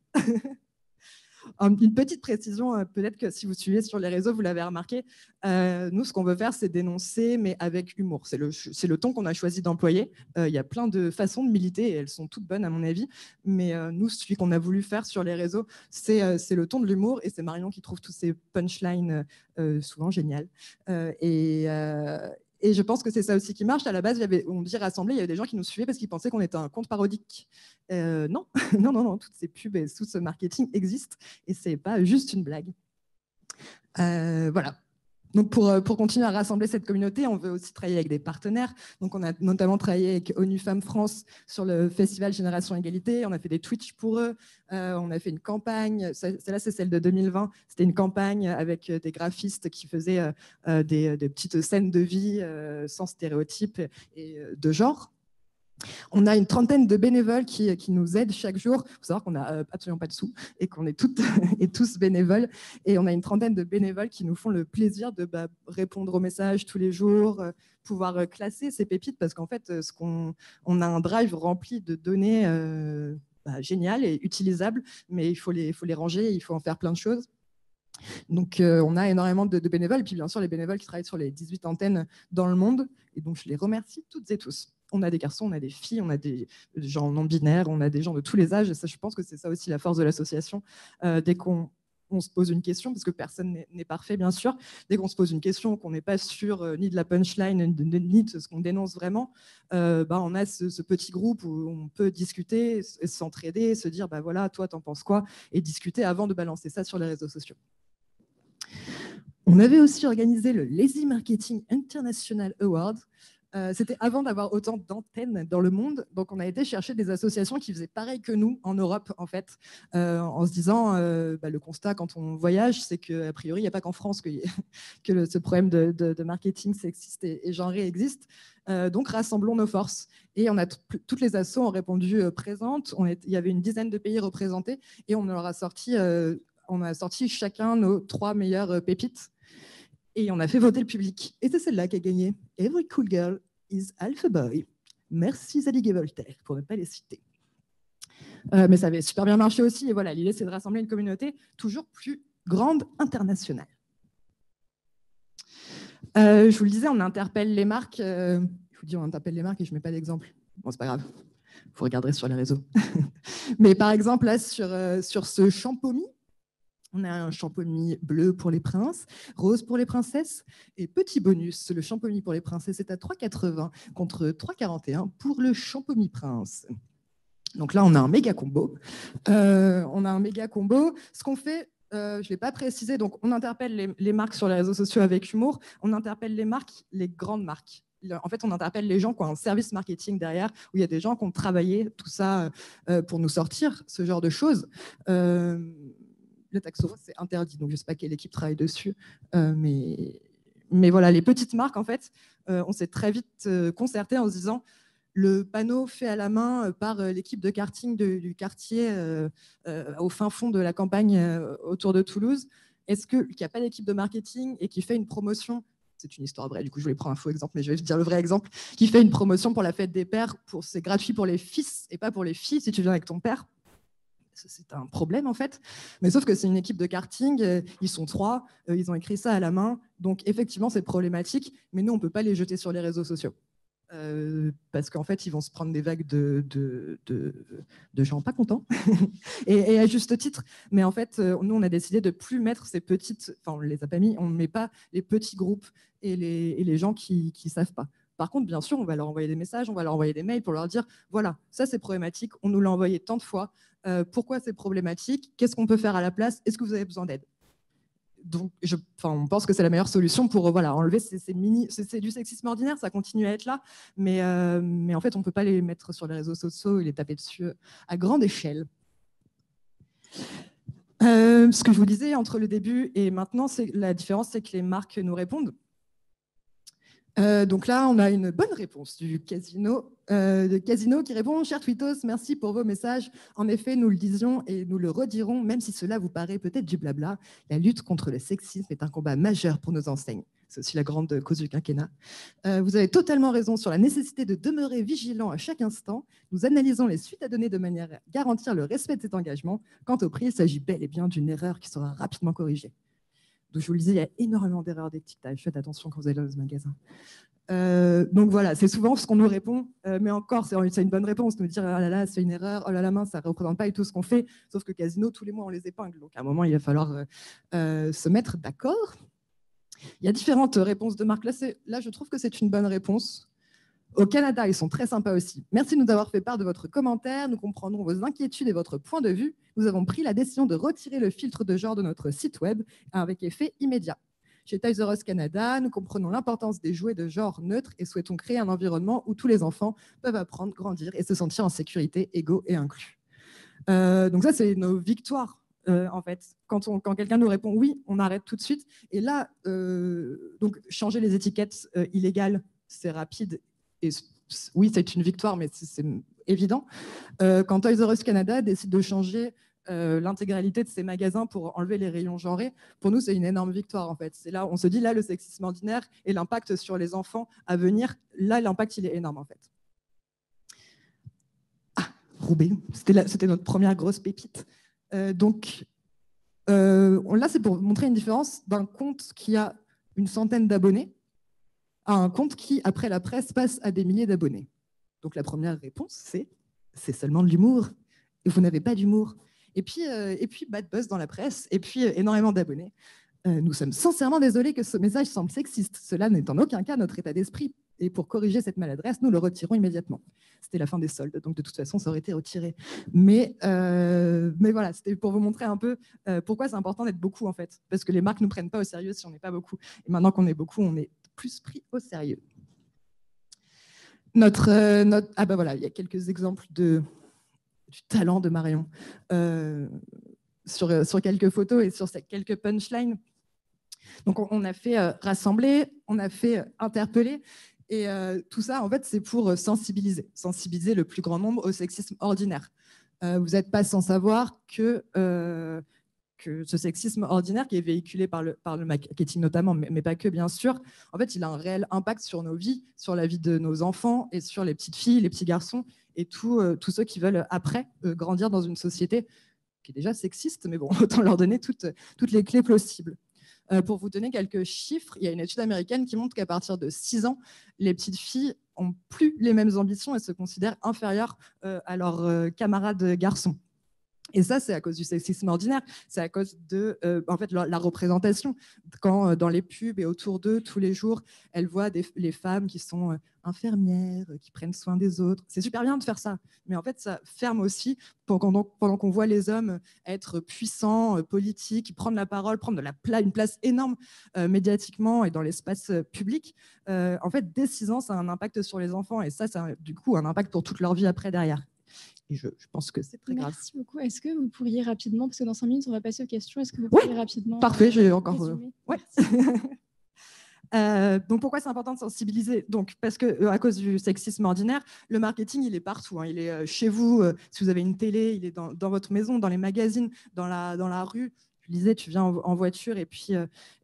Une petite précision, peut-être que si vous suivez sur les réseaux, vous l'avez remarqué, nous, ce qu'on veut faire, c'est dénoncer, mais avec humour. C'est le ton qu'on a choisi d'employer. Il y a plein de façons de militer, et elles sont toutes bonnes à mon avis, mais nous, celui qu'on a voulu faire sur les réseaux, c'est le ton de l'humour, et c'est Marion qui trouve tous ces punchlines souvent géniales. Et je pense que c'est ça aussi qui marche. À la base, on dit rassembler, il y avait des gens qui nous suivaient parce qu'ils pensaient qu'on était un compte parodique. Non, non, toutes ces pubs et tout ce marketing existent et ce n'est pas juste une blague. Voilà. Donc pour continuer à rassembler cette communauté, on veut aussi travailler avec des partenaires. Donc on a notamment travaillé avec ONU Femmes France sur le festival Génération Égalité. On a fait des Twitch pour eux. On a fait une campagne. Celle-là, c'est celle de 2020. C'était une campagne avec des graphistes qui faisaient des petites scènes de vie sans stéréotypes et de genre. On a une trentaine de bénévoles qui nous aident chaque jour. Il faut savoir qu'on n'a absolument pas de sous et qu'on est toutes et tous bénévoles. Et on a une trentaine de bénévoles qui nous font le plaisir de répondre aux messages tous les jours, pouvoir classer ces pépites parce qu'en fait, on a un drive rempli de données géniales et utilisables, mais il faut les ranger, il faut en faire plein de choses. Donc, on a énormément de bénévoles. Et puis, bien sûr, les bénévoles qui travaillent sur les 18 antennes dans le monde. Et donc, je les remercie toutes et tous. On a des garçons, on a des filles, on a des gens non-binaires, on a des gens de tous les âges. Et ça, je pense que c'est ça aussi la force de l'association. Dès qu'on qu'on se pose une question, parce que personne n'est parfait, bien sûr, dès qu'on se pose une question, qu'on n'est pas sûr ni de la punchline, ni de ce qu'on dénonce vraiment, on a ce petit groupe où on peut discuter, s'entraider, se dire, voilà, toi, t'en penses quoi, et discuter avant de balancer ça sur les réseaux sociaux. On avait aussi organisé le Lazy Marketing International Award. C'était avant d'avoir autant d'antennes dans le monde. Donc, on a été chercher des associations qui faisaient pareil que nous en Europe, en fait, en se disant, le constat quand on voyage, c'est qu'a priori, il n'y a pas qu'en France que ce problème de marketing sexiste et genré existe. Donc, rassemblons nos forces. Et toutes les assos ont répondu présentes. Il y avait une dizaine de pays représentés et on leur a sorti, chacun nos 3 meilleures pépites. Et on a fait voter le public. Et c'est celle-là qui a gagné. Every cool girl is alpha boy. Merci Zadig et Voltaire, pour ne pas les citer. Mais ça avait super bien marché aussi. Et voilà, l'idée, c'est de rassembler une communauté toujours plus grande, internationale. Je vous le disais, on interpelle les marques. Je vous dis, on interpelle les marques et je ne mets pas d'exemple. Bon, c'est pas grave. Vous regarderez sur les réseaux. Mais par exemple, là, sur ce Champomy, on a un Champomy bleu pour les princes, rose pour les princesses. Et petit bonus, le Champomy pour les princesses est à 3,80 contre 3,41 pour le Champomy prince. Donc là, on a un méga combo. Ce qu'on fait, je ne l'ai pas précisé, donc on interpelle les marques sur les réseaux sociaux avec humour. On interpelle les marques, les grandes marques. En fait, on interpelle les gens qui ont un service marketing derrière, où il y a des gens qui ont travaillé tout ça pour nous sortir ce genre de choses. Le taxo, c'est interdit, donc je ne sais pas quelle équipe travaille dessus. Mais voilà, les petites marques, en fait, on s'est très vite concerté en se disant le panneau fait à la main par l'équipe de karting du quartier au fin fond de la campagne autour de Toulouse. Est-ce qu'il n'y a pas d'équipe de marketing et qui fait une promotion? C'est une histoire vraie, du coup je voulais prendre un faux exemple, mais je vais dire le vrai exemple, qui fait une promotion pour la fête des pères, c'est gratuit pour les fils et pas pour les filles si tu viens avec ton père. C'est un problème en fait, mais sauf que c'est une équipe de karting, ils sont 3, ils ont écrit ça à la main, donc effectivement c'est problématique, mais nous on ne peut pas les jeter sur les réseaux sociaux. Parce qu'en fait, ils vont se prendre des vagues de gens pas contents, et à juste titre. Mais en fait, nous, on a décidé de ne plus mettre ces petites... Enfin, on ne les a pas mis, on ne met pas les petits groupes et les gens qui ne savent pas. Par contre, bien sûr, on va leur envoyer des messages, on va leur envoyer des mails pour leur dire, voilà, ça c'est problématique, on nous l'a envoyé tant de fois, pourquoi c'est problématique, qu'est-ce qu'on peut faire à la place, est-ce que vous avez besoin d'aide? Donc, on pense que c'est la meilleure solution pour enlever c'est du sexisme ordinaire, ça continue à être là, mais en fait, on ne peut pas les mettre sur les réseaux sociaux et les taper dessus à grande échelle. Ce que je vous disais entre le début et maintenant, la différence, c'est que les marques nous répondent. Donc là, on a une bonne réponse du Casino qui répond « Cher Twittos, merci pour vos messages. En effet, nous le disions et nous le redirons, même si cela vous paraît peut-être du blabla. La lutte contre le sexisme est un combat majeur pour nos enseignes. » C'est aussi la grande cause du quinquennat. Vous avez totalement raison sur la nécessité de demeurer vigilant à chaque instant. Nous analysons les suites à donner de manière à garantir le respect de cet engagement. Quant au prix, il s'agit bel et bien d'une erreur qui sera rapidement corrigée. Donc, je vous le disais, il y a énormément d'erreurs d'étiquetage. Faites attention quand vous allez dans ce magasin. Donc voilà, c'est souvent ce qu'on nous répond, mais encore, c'est une bonne réponse, nous dire « Oh là là, c'est une erreur, oh là là, mince, ça ne représente pas et tout ce qu'on fait », sauf que Casino, tous les mois, on les épingle. Donc à un moment, il va falloir se mettre d'accord. Il y a différentes réponses de marques. Là, je trouve que c'est une bonne réponse. Au Canada, ils sont très sympas aussi. Merci de nous avoir fait part de votre commentaire. Nous comprendrons vos inquiétudes et votre point de vue. Nous avons pris la décision de retirer le filtre de genre de notre site web avec effet immédiat. Chez Toys R Us Canada, nous comprenons l'importance des jouets de genre neutre et souhaitons créer un environnement où tous les enfants peuvent apprendre, grandir et se sentir en sécurité, égaux et inclus. Donc ça, c'est nos victoires. En fait, quand quelqu'un nous répond oui, on arrête tout de suite. Et là, donc changer les étiquettes illégales, c'est rapide. Et oui, c'est une victoire, mais c'est évident. Quand Toys R Us Canada décide de changer l'intégralité de ces magasins pour enlever les rayons genrés, pour nous, c'est une énorme victoire, en fait. C'est là, on se dit, là, le sexisme ordinaire et l'impact sur les enfants à venir, là, l'impact, il est énorme, en fait. Ah, Roubaix, c'était notre première grosse pépite. Donc, là, c'est pour montrer une différence d'un compte qui a une centaine d'abonnés à un compte qui, après la presse, passe à des milliers d'abonnés. Donc, la première réponse, c'est seulement de l'humour. Et vous n'avez pas d'humour. Et puis bad buzz dans la presse, et puis énormément d'abonnés. Nous sommes sincèrement désolés que ce message semble sexiste. Cela n'est en aucun cas notre état d'esprit. Et pour corriger cette maladresse, nous le retirons immédiatement. C'était la fin des soldes, donc de toute façon, ça aurait été retiré. Mais voilà, c'était pour vous montrer un peu pourquoi c'est important d'être beaucoup, en fait. Parce que les marques ne nous prennent pas au sérieux si on n'est pas beaucoup. Et maintenant qu'on est beaucoup, on est plus pris au sérieux. Ah ben voilà, il y a quelques exemples du talent de Marion sur quelques photos et sur quelques punchlines. Donc, on a fait rassembler, on a fait interpeller. Et tout ça, en fait, c'est pour sensibiliser le plus grand nombre au sexisme ordinaire. Vous n'êtes pas sans savoir que ce sexisme ordinaire qui est véhiculé par le marketing notamment, mais pas que, bien sûr, en fait, il a un réel impact sur nos vies, sur la vie de nos enfants et sur les petites filles, les petits garçons et tous ceux qui veulent après grandir dans une société qui est déjà sexiste, mais bon, autant leur donner toutes les clés possibles. Pour vous donner quelques chiffres, il y a une étude américaine qui montre qu'à partir de 6 ans, les petites filles n'ont plus les mêmes ambitions et se considèrent inférieures à leurs camarades garçons. Et ça, c'est à cause du sexisme ordinaire, c'est à cause de en fait, la représentation. Quand dans les pubs et autour d'eux, tous les jours, elles voient les femmes qui sont infirmières, qui prennent soin des autres. C'est super bien de faire ça, mais en fait, ça ferme aussi pendant qu'on voit les hommes être puissants, politiques, prendre la parole, prendre une place énorme médiatiquement et dans l'espace public. En fait, dès 6 ans, ça a un impact sur les enfants et ça a du coup un impact pour toute leur vie après derrière. Et je pense que c'est très grave. Merci beaucoup. Est-ce que vous pourriez rapidement, parce que dans 5 minutes, on va passer aux questions, est-ce que vous pourriez rapidement... Parfait, j'ai encore... Ouais. Donc, pourquoi c'est important de sensibiliser? Donc, parce que à cause du sexisme ordinaire, le marketing, il est partout. Hein. Il est chez vous, si vous avez une télé, il est dans votre maison, dans les magazines, dans la rue. Je disais, tu viens en voiture et puis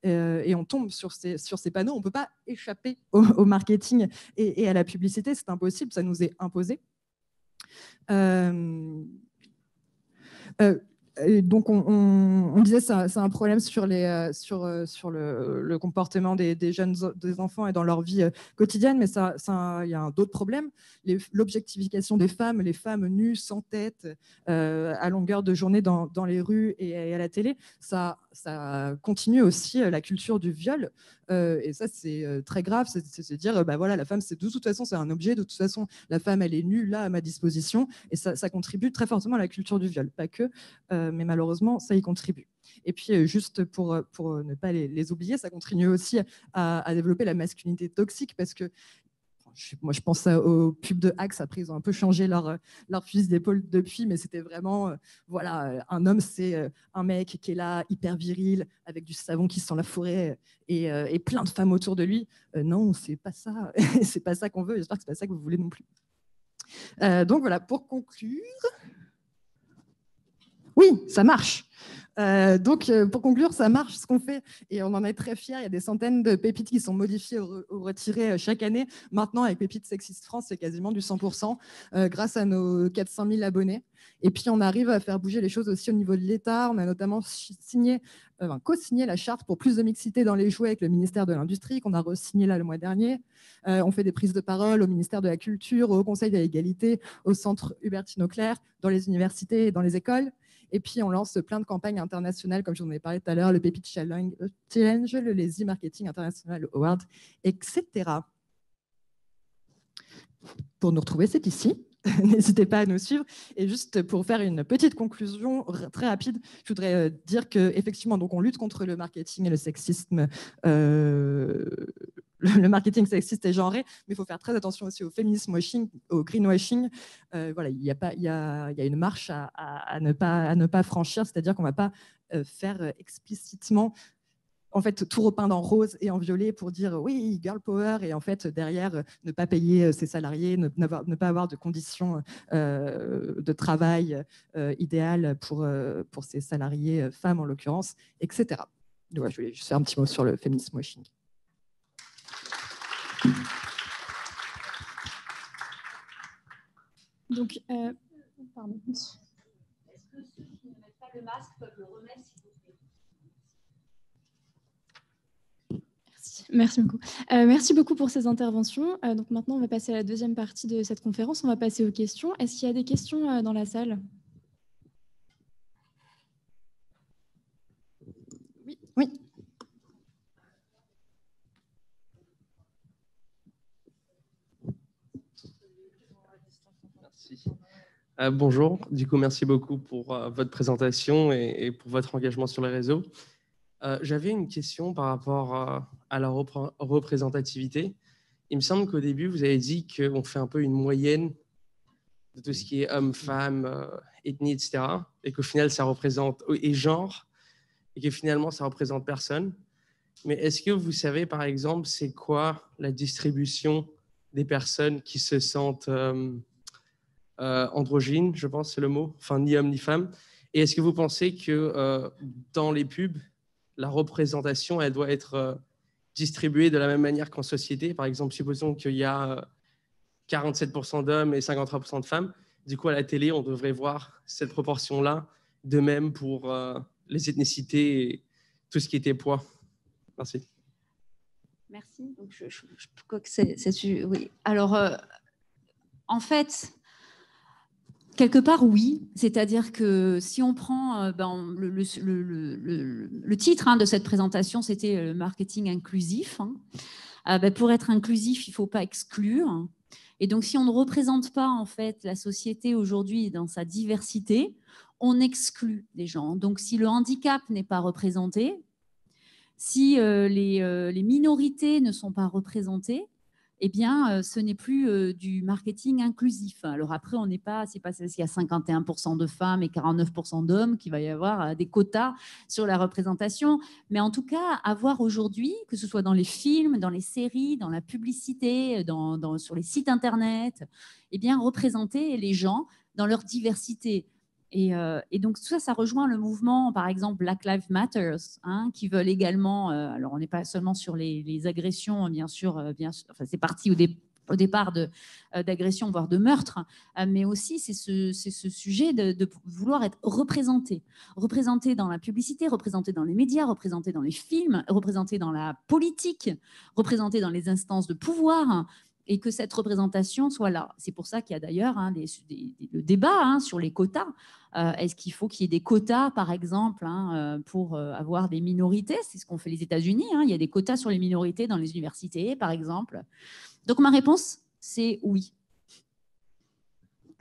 et on tombe sur ces panneaux. On ne peut pas échapper au marketing et à la publicité. C'est impossible, ça nous est imposé. Donc, on disait que c'est un problème sur le comportement des jeunes, des enfants et dans leur vie quotidienne, mais il y a d'autres problèmes. L'objectification des femmes, les femmes nues, sans tête, à longueur de journée dans les rues et à la télé, ça continue aussi la culture du viol. Et ça, c'est très grave, c'est se dire, bah voilà, la femme, de toute façon, c'est un objet, de toute façon, la femme, elle est nue, là, à ma disposition, et ça contribue très fortement à la culture du viol, pas que, mais malheureusement, ça y contribue. Et puis, juste pour ne pas les oublier, ça contribue aussi à développer la masculinité toxique, parce que moi, je pense aux pubs de Axe. Après, ils ont un peu changé leur fusil d'épaule depuis, mais c'était vraiment, voilà, un homme, c'est un mec qui est là, hyper viril, avec du savon qui sent la forêt et plein de femmes autour de lui. Non, c'est pas ça. C'est pas ça qu'on veut. J'espère que c'est pas ça que vous voulez non plus. Donc voilà, pour conclure. Oui, ça marche. Donc, pour conclure, ça marche ce qu'on fait et on en est très fiers. Il y a des centaines de pépites qui sont modifiées ou retirées chaque année. Maintenant, avec Pépites Sexistes France, c'est quasiment du 100% grâce à nos 400 000 abonnés. Et puis, on arrive à faire bouger les choses aussi au niveau de l'État. On a notamment co-signé la charte pour plus de mixité dans les jouets avec le ministère de l'Industrie, qu'on a re-signé là le mois dernier. On fait des prises de parole au ministère de la Culture, au Conseil de l'égalité, au Centre Hubertine Auclair, dans les universités et dans les écoles. Et puis, on lance plein de campagnes internationales, comme je vous en ai parlé tout à l'heure, le Pépite Challenge, le Lazy Marketing International Award, etc. Pour nous retrouver, c'est ici. N'hésitez pas à nous suivre. Et juste pour faire une petite conclusion très rapide, je voudrais dire qu'effectivement, on lutte contre le marketing et le sexisme, le marketing sexiste et genré, mais il faut faire très attention aussi au féminisme washing, au greenwashing. Voilà, il y a une marche à ne pas franchir, c'est-à-dire qu'on ne va pas faire explicitement en fait, tout repeindre en rose et en violet pour dire oui, girl power, et en fait, derrière, ne pas payer ses salariés, ne pas avoir de conditions de travail idéales pour ses salariés, femmes en l'occurrence, etc. Donc, ouais, je voulais juste faire un petit mot sur le féminisme washing. Donc, pardon. Est-ce que ceux qui ne mettent pas le masque peuvent le remettre, s'il vous plaît? Merci beaucoup. Merci beaucoup pour ces interventions. Donc maintenant, on va passer à la deuxième partie de cette conférence. On va passer aux questions. Est-ce qu'il y a des questions dans la salle? Oui. Merci. Bonjour, du coup, merci beaucoup pour votre présentation et pour votre engagement sur les réseaux. J'avais une question par rapport à la représentativité. Il me semble qu'au début, vous avez dit qu'on fait un peu une moyenne de tout ce qui est homme, femme, ethnie, etc. Et qu'au final, ça représente, et genre, et que finalement, ça représente personne. Mais est-ce que vous savez, par exemple, c'est quoi la distribution des personnes qui se sentent androgynes, je pense c'est le mot, enfin ni homme ni femme. Et est-ce que vous pensez que dans les pubs, la représentation, elle doit être distribuée de la même manière qu'en société? Par exemple, supposons qu'il y a 47% d'hommes et 53% de femmes. Du coup, à la télé, on devrait voir cette proportion-là, de même pour les ethnicités et tout ce qui était poids. Merci. Merci. Donc, je crois que c'est oui. Alors, en fait, quelque part, oui. C'est-à-dire que si on prend le titre de cette présentation, c'était le marketing inclusif. Pour être inclusif, il ne faut pas exclure. Et donc, si on ne représente pas en fait la société aujourd'hui dans sa diversité, on exclut des gens. Donc, si le handicap n'est pas représenté, si les minorités ne sont pas représentées, eh bien, ce n'est plus du marketing inclusif. Alors après, on n'est pas, c'est pas parce qu'il y a 51% de femmes et 49% d'hommes qu'il va y avoir des quotas sur la représentation. Mais en tout cas, avoir aujourd'hui, que ce soit dans les films, dans les séries, dans la publicité, sur les sites Internet, eh bien, représenter les gens dans leur diversité. Et donc, tout ça, ça rejoint le mouvement, par exemple, Black Lives Matter, qui veulent également, alors on n'est pas seulement sur les agressions, bien sûr, enfin, c'est parti au départ d'agressions, voire de meurtres, mais aussi c'est ce sujet de vouloir être représenté dans la publicité, représenté dans les médias, représenté dans les films, représenté dans la politique, représenté dans les instances de pouvoir, et que cette représentation soit là. C'est pour ça qu'il y a d'ailleurs le débat sur les quotas. Est-ce qu'il faut qu'il y ait des quotas, par exemple, pour avoir des minorités? C'est ce qu'ont fait les États-Unis. Il y a des quotas sur les minorités dans les universités, par exemple. Donc, ma réponse, c'est oui.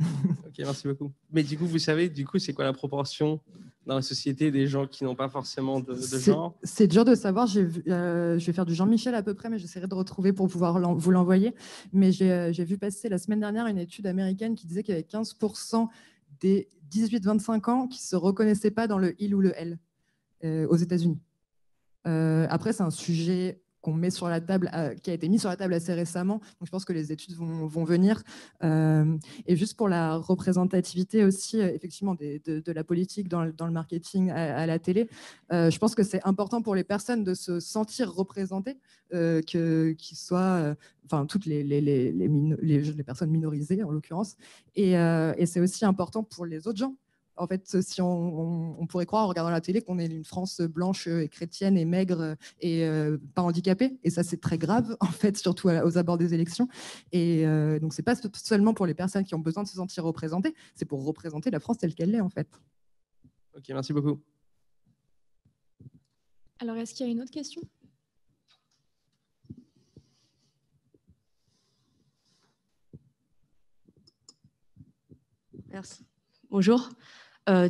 Ok, merci beaucoup. Mais du coup, vous savez, c'est quoi la proportion dans la société des gens qui n'ont pas forcément de genre? C'est dur de savoir. Je vais faire du Jean-Michel à peu près, mais j'essaierai de retrouver pour pouvoir vous l'envoyer. Mais j'ai vu passer la semaine dernière une étude américaine qui disait qu'il y avait 15% des 18-25 ans qui ne se reconnaissaient pas dans le il ou le elle aux États-Unis. Après, c'est un sujet qu'on met sur la table, qui a été mis sur la table assez récemment. Donc, je pense que les études vont venir. Et juste pour la représentativité aussi, effectivement, de la politique dans le marketing à la télé, je pense que c'est important pour les personnes de se sentir représentées, qu'ils soient, enfin, toutes les personnes minorisées, en l'occurrence. Et c'est aussi important pour les autres gens. En fait, si on pourrait croire en regardant la télé qu'on est une France blanche et chrétienne et maigre et pas handicapée, et ça c'est très grave en fait, surtout aux abords des élections. Et donc c'est pas seulement pour les personnes qui ont besoin de se sentir représentées, c'est pour représenter la France telle qu'elle l'est en fait. Ok, merci beaucoup. Alors, est-ce qu'il y a une autre question? Merci. Bonjour.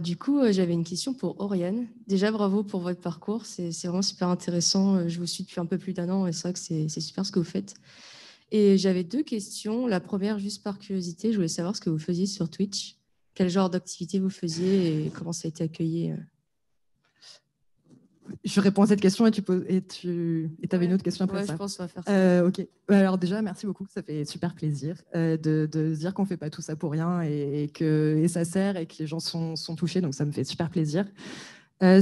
Du coup, j'avais une question pour Oriane. Déjà, bravo pour votre parcours. C'est vraiment super intéressant. Je vous suis depuis un peu plus d'1 an et c'est vrai que c'est super ce que vous faites. Et j'avais 2 questions. La première, juste par curiosité, je voulais savoir ce que vous faisiez sur Twitch. Quel genre d'activité vous faisiez et comment ça a été accueilli? Je réponds à cette question et tu avais une autre question après ça. Je pense qu'on va faire ça. Ok. Alors déjà, merci beaucoup. Ça fait super plaisir de se dire qu'on ne fait pas tout ça pour rien et ça sert et que les gens sont touchés. Donc, ça me fait super plaisir.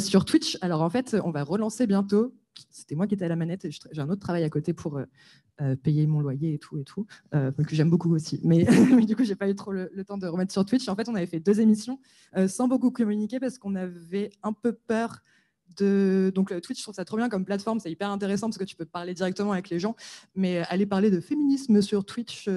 Sur Twitch, alors en fait, on va relancer bientôt. C'était moi qui étais à la manette et j'ai un autre travail à côté pour payer mon loyer et tout, que j'aime beaucoup aussi. Mais du coup, je n'ai pas eu trop le temps de remettre sur Twitch. En fait, on avait fait 2 émissions sans beaucoup communiquer parce qu'on avait un peu peur Donc Twitch, je trouve ça trop bien comme plateforme, c'est hyper intéressant parce que tu peux parler directement avec les gens, mais aller parler de féminisme sur Twitch,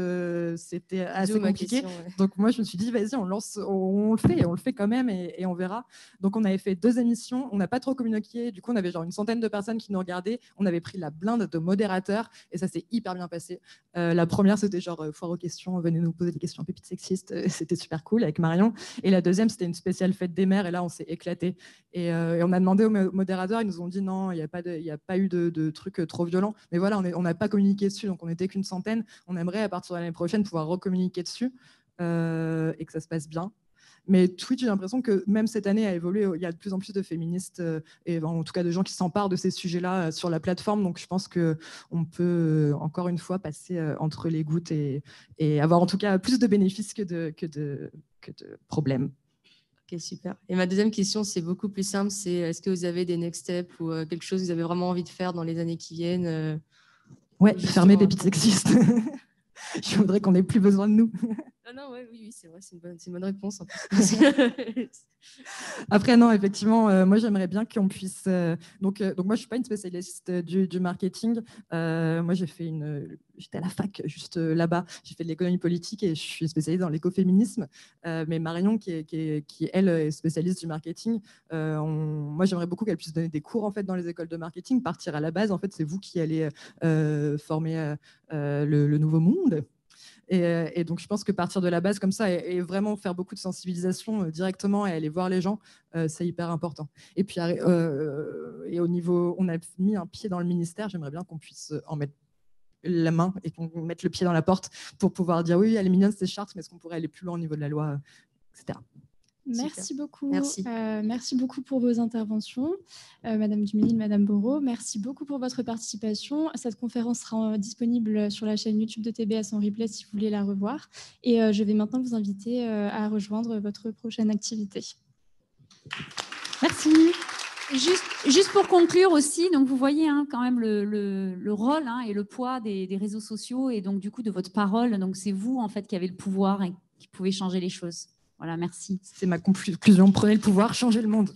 c'était assez compliqué. Donc moi, je me suis dit, vas-y, on le fait quand même et on verra. Donc on avait fait 2 émissions, on n'a pas trop communiqué, du coup on avait genre une centaine de personnes qui nous regardaient, on avait pris la blinde de modérateurs et ça s'est hyper bien passé. La première, c'était genre foire aux questions, venez nous poser des questions pépites sexistes, c'était super cool avec Marion. Et la deuxième, c'était une spéciale fête des mères et là on s'est éclaté. Et on a demandé aux modérateurs, ils nous ont dit non, il n'y a pas eu de trucs trop violents. Mais voilà, on n'a pas communiqué dessus, donc on n'était qu'une centaine. On aimerait, à partir de l'année prochaine, pouvoir recommuniquer dessus et que ça se passe bien. Mais Twitch, j'ai l'impression que même cette année a évolué. Il y a de plus en plus de féministes et en tout cas de gens qui s'emparent de ces sujets-là sur la plateforme. Donc je pense qu'on peut encore une fois passer entre les gouttes et avoir en tout cas plus de bénéfices que de problèmes. Ok, super. Et ma deuxième question, c'est beaucoup plus simple. C'est est-ce que vous avez des next steps ou quelque chose que vous avez vraiment envie de faire dans les années qui viennent Ouais, fermer Pépites Sexistes. Je voudrais qu'on n'ait plus besoin de nous. Non, ouais, oui, c'est vrai, c'est une bonne réponse. En plus. Après, non, effectivement, moi, j'aimerais bien qu'on puisse... Donc moi, je ne suis pas une spécialiste du marketing. Moi, j'étais à la fac, juste là-bas. J'ai fait de l'économie politique et je suis spécialisée dans l'écoféminisme. Mais Marion, qui, elle, est spécialiste du marketing, moi, j'aimerais beaucoup qu'elle puisse donner des cours, en fait, dans les écoles de marketing, partir à la base. En fait, c'est vous qui allez former le nouveau monde. Et donc, je pense que partir de la base comme ça et vraiment faire beaucoup de sensibilisation directement et aller voir les gens, c'est hyper important. Et puis, et au niveau, on a mis un pied dans le ministère, j'aimerais bien qu'on puisse en mettre la main et qu'on mette le pied dans la porte pour pouvoir dire oui, elle est mignonne, c'est charte, mais est-ce qu'on pourrait aller plus loin au niveau de la loi, etc. Merci beaucoup. Merci. Merci beaucoup pour vos interventions, Madame Duménil, Madame Borot. Merci beaucoup pour votre participation. Cette conférence sera disponible sur la chaîne YouTube de TBS en replay si vous voulez la revoir. Et je vais maintenant vous inviter à rejoindre votre prochaine activité. Merci. Juste pour conclure aussi, donc vous voyez quand même le rôle et le poids des réseaux sociaux et donc du coup de votre parole. Donc c'est vous en fait qui avez le pouvoir et qui pouvez changer les choses. Voilà, merci. C'est ma conclusion. Prenez le pouvoir, changez le monde.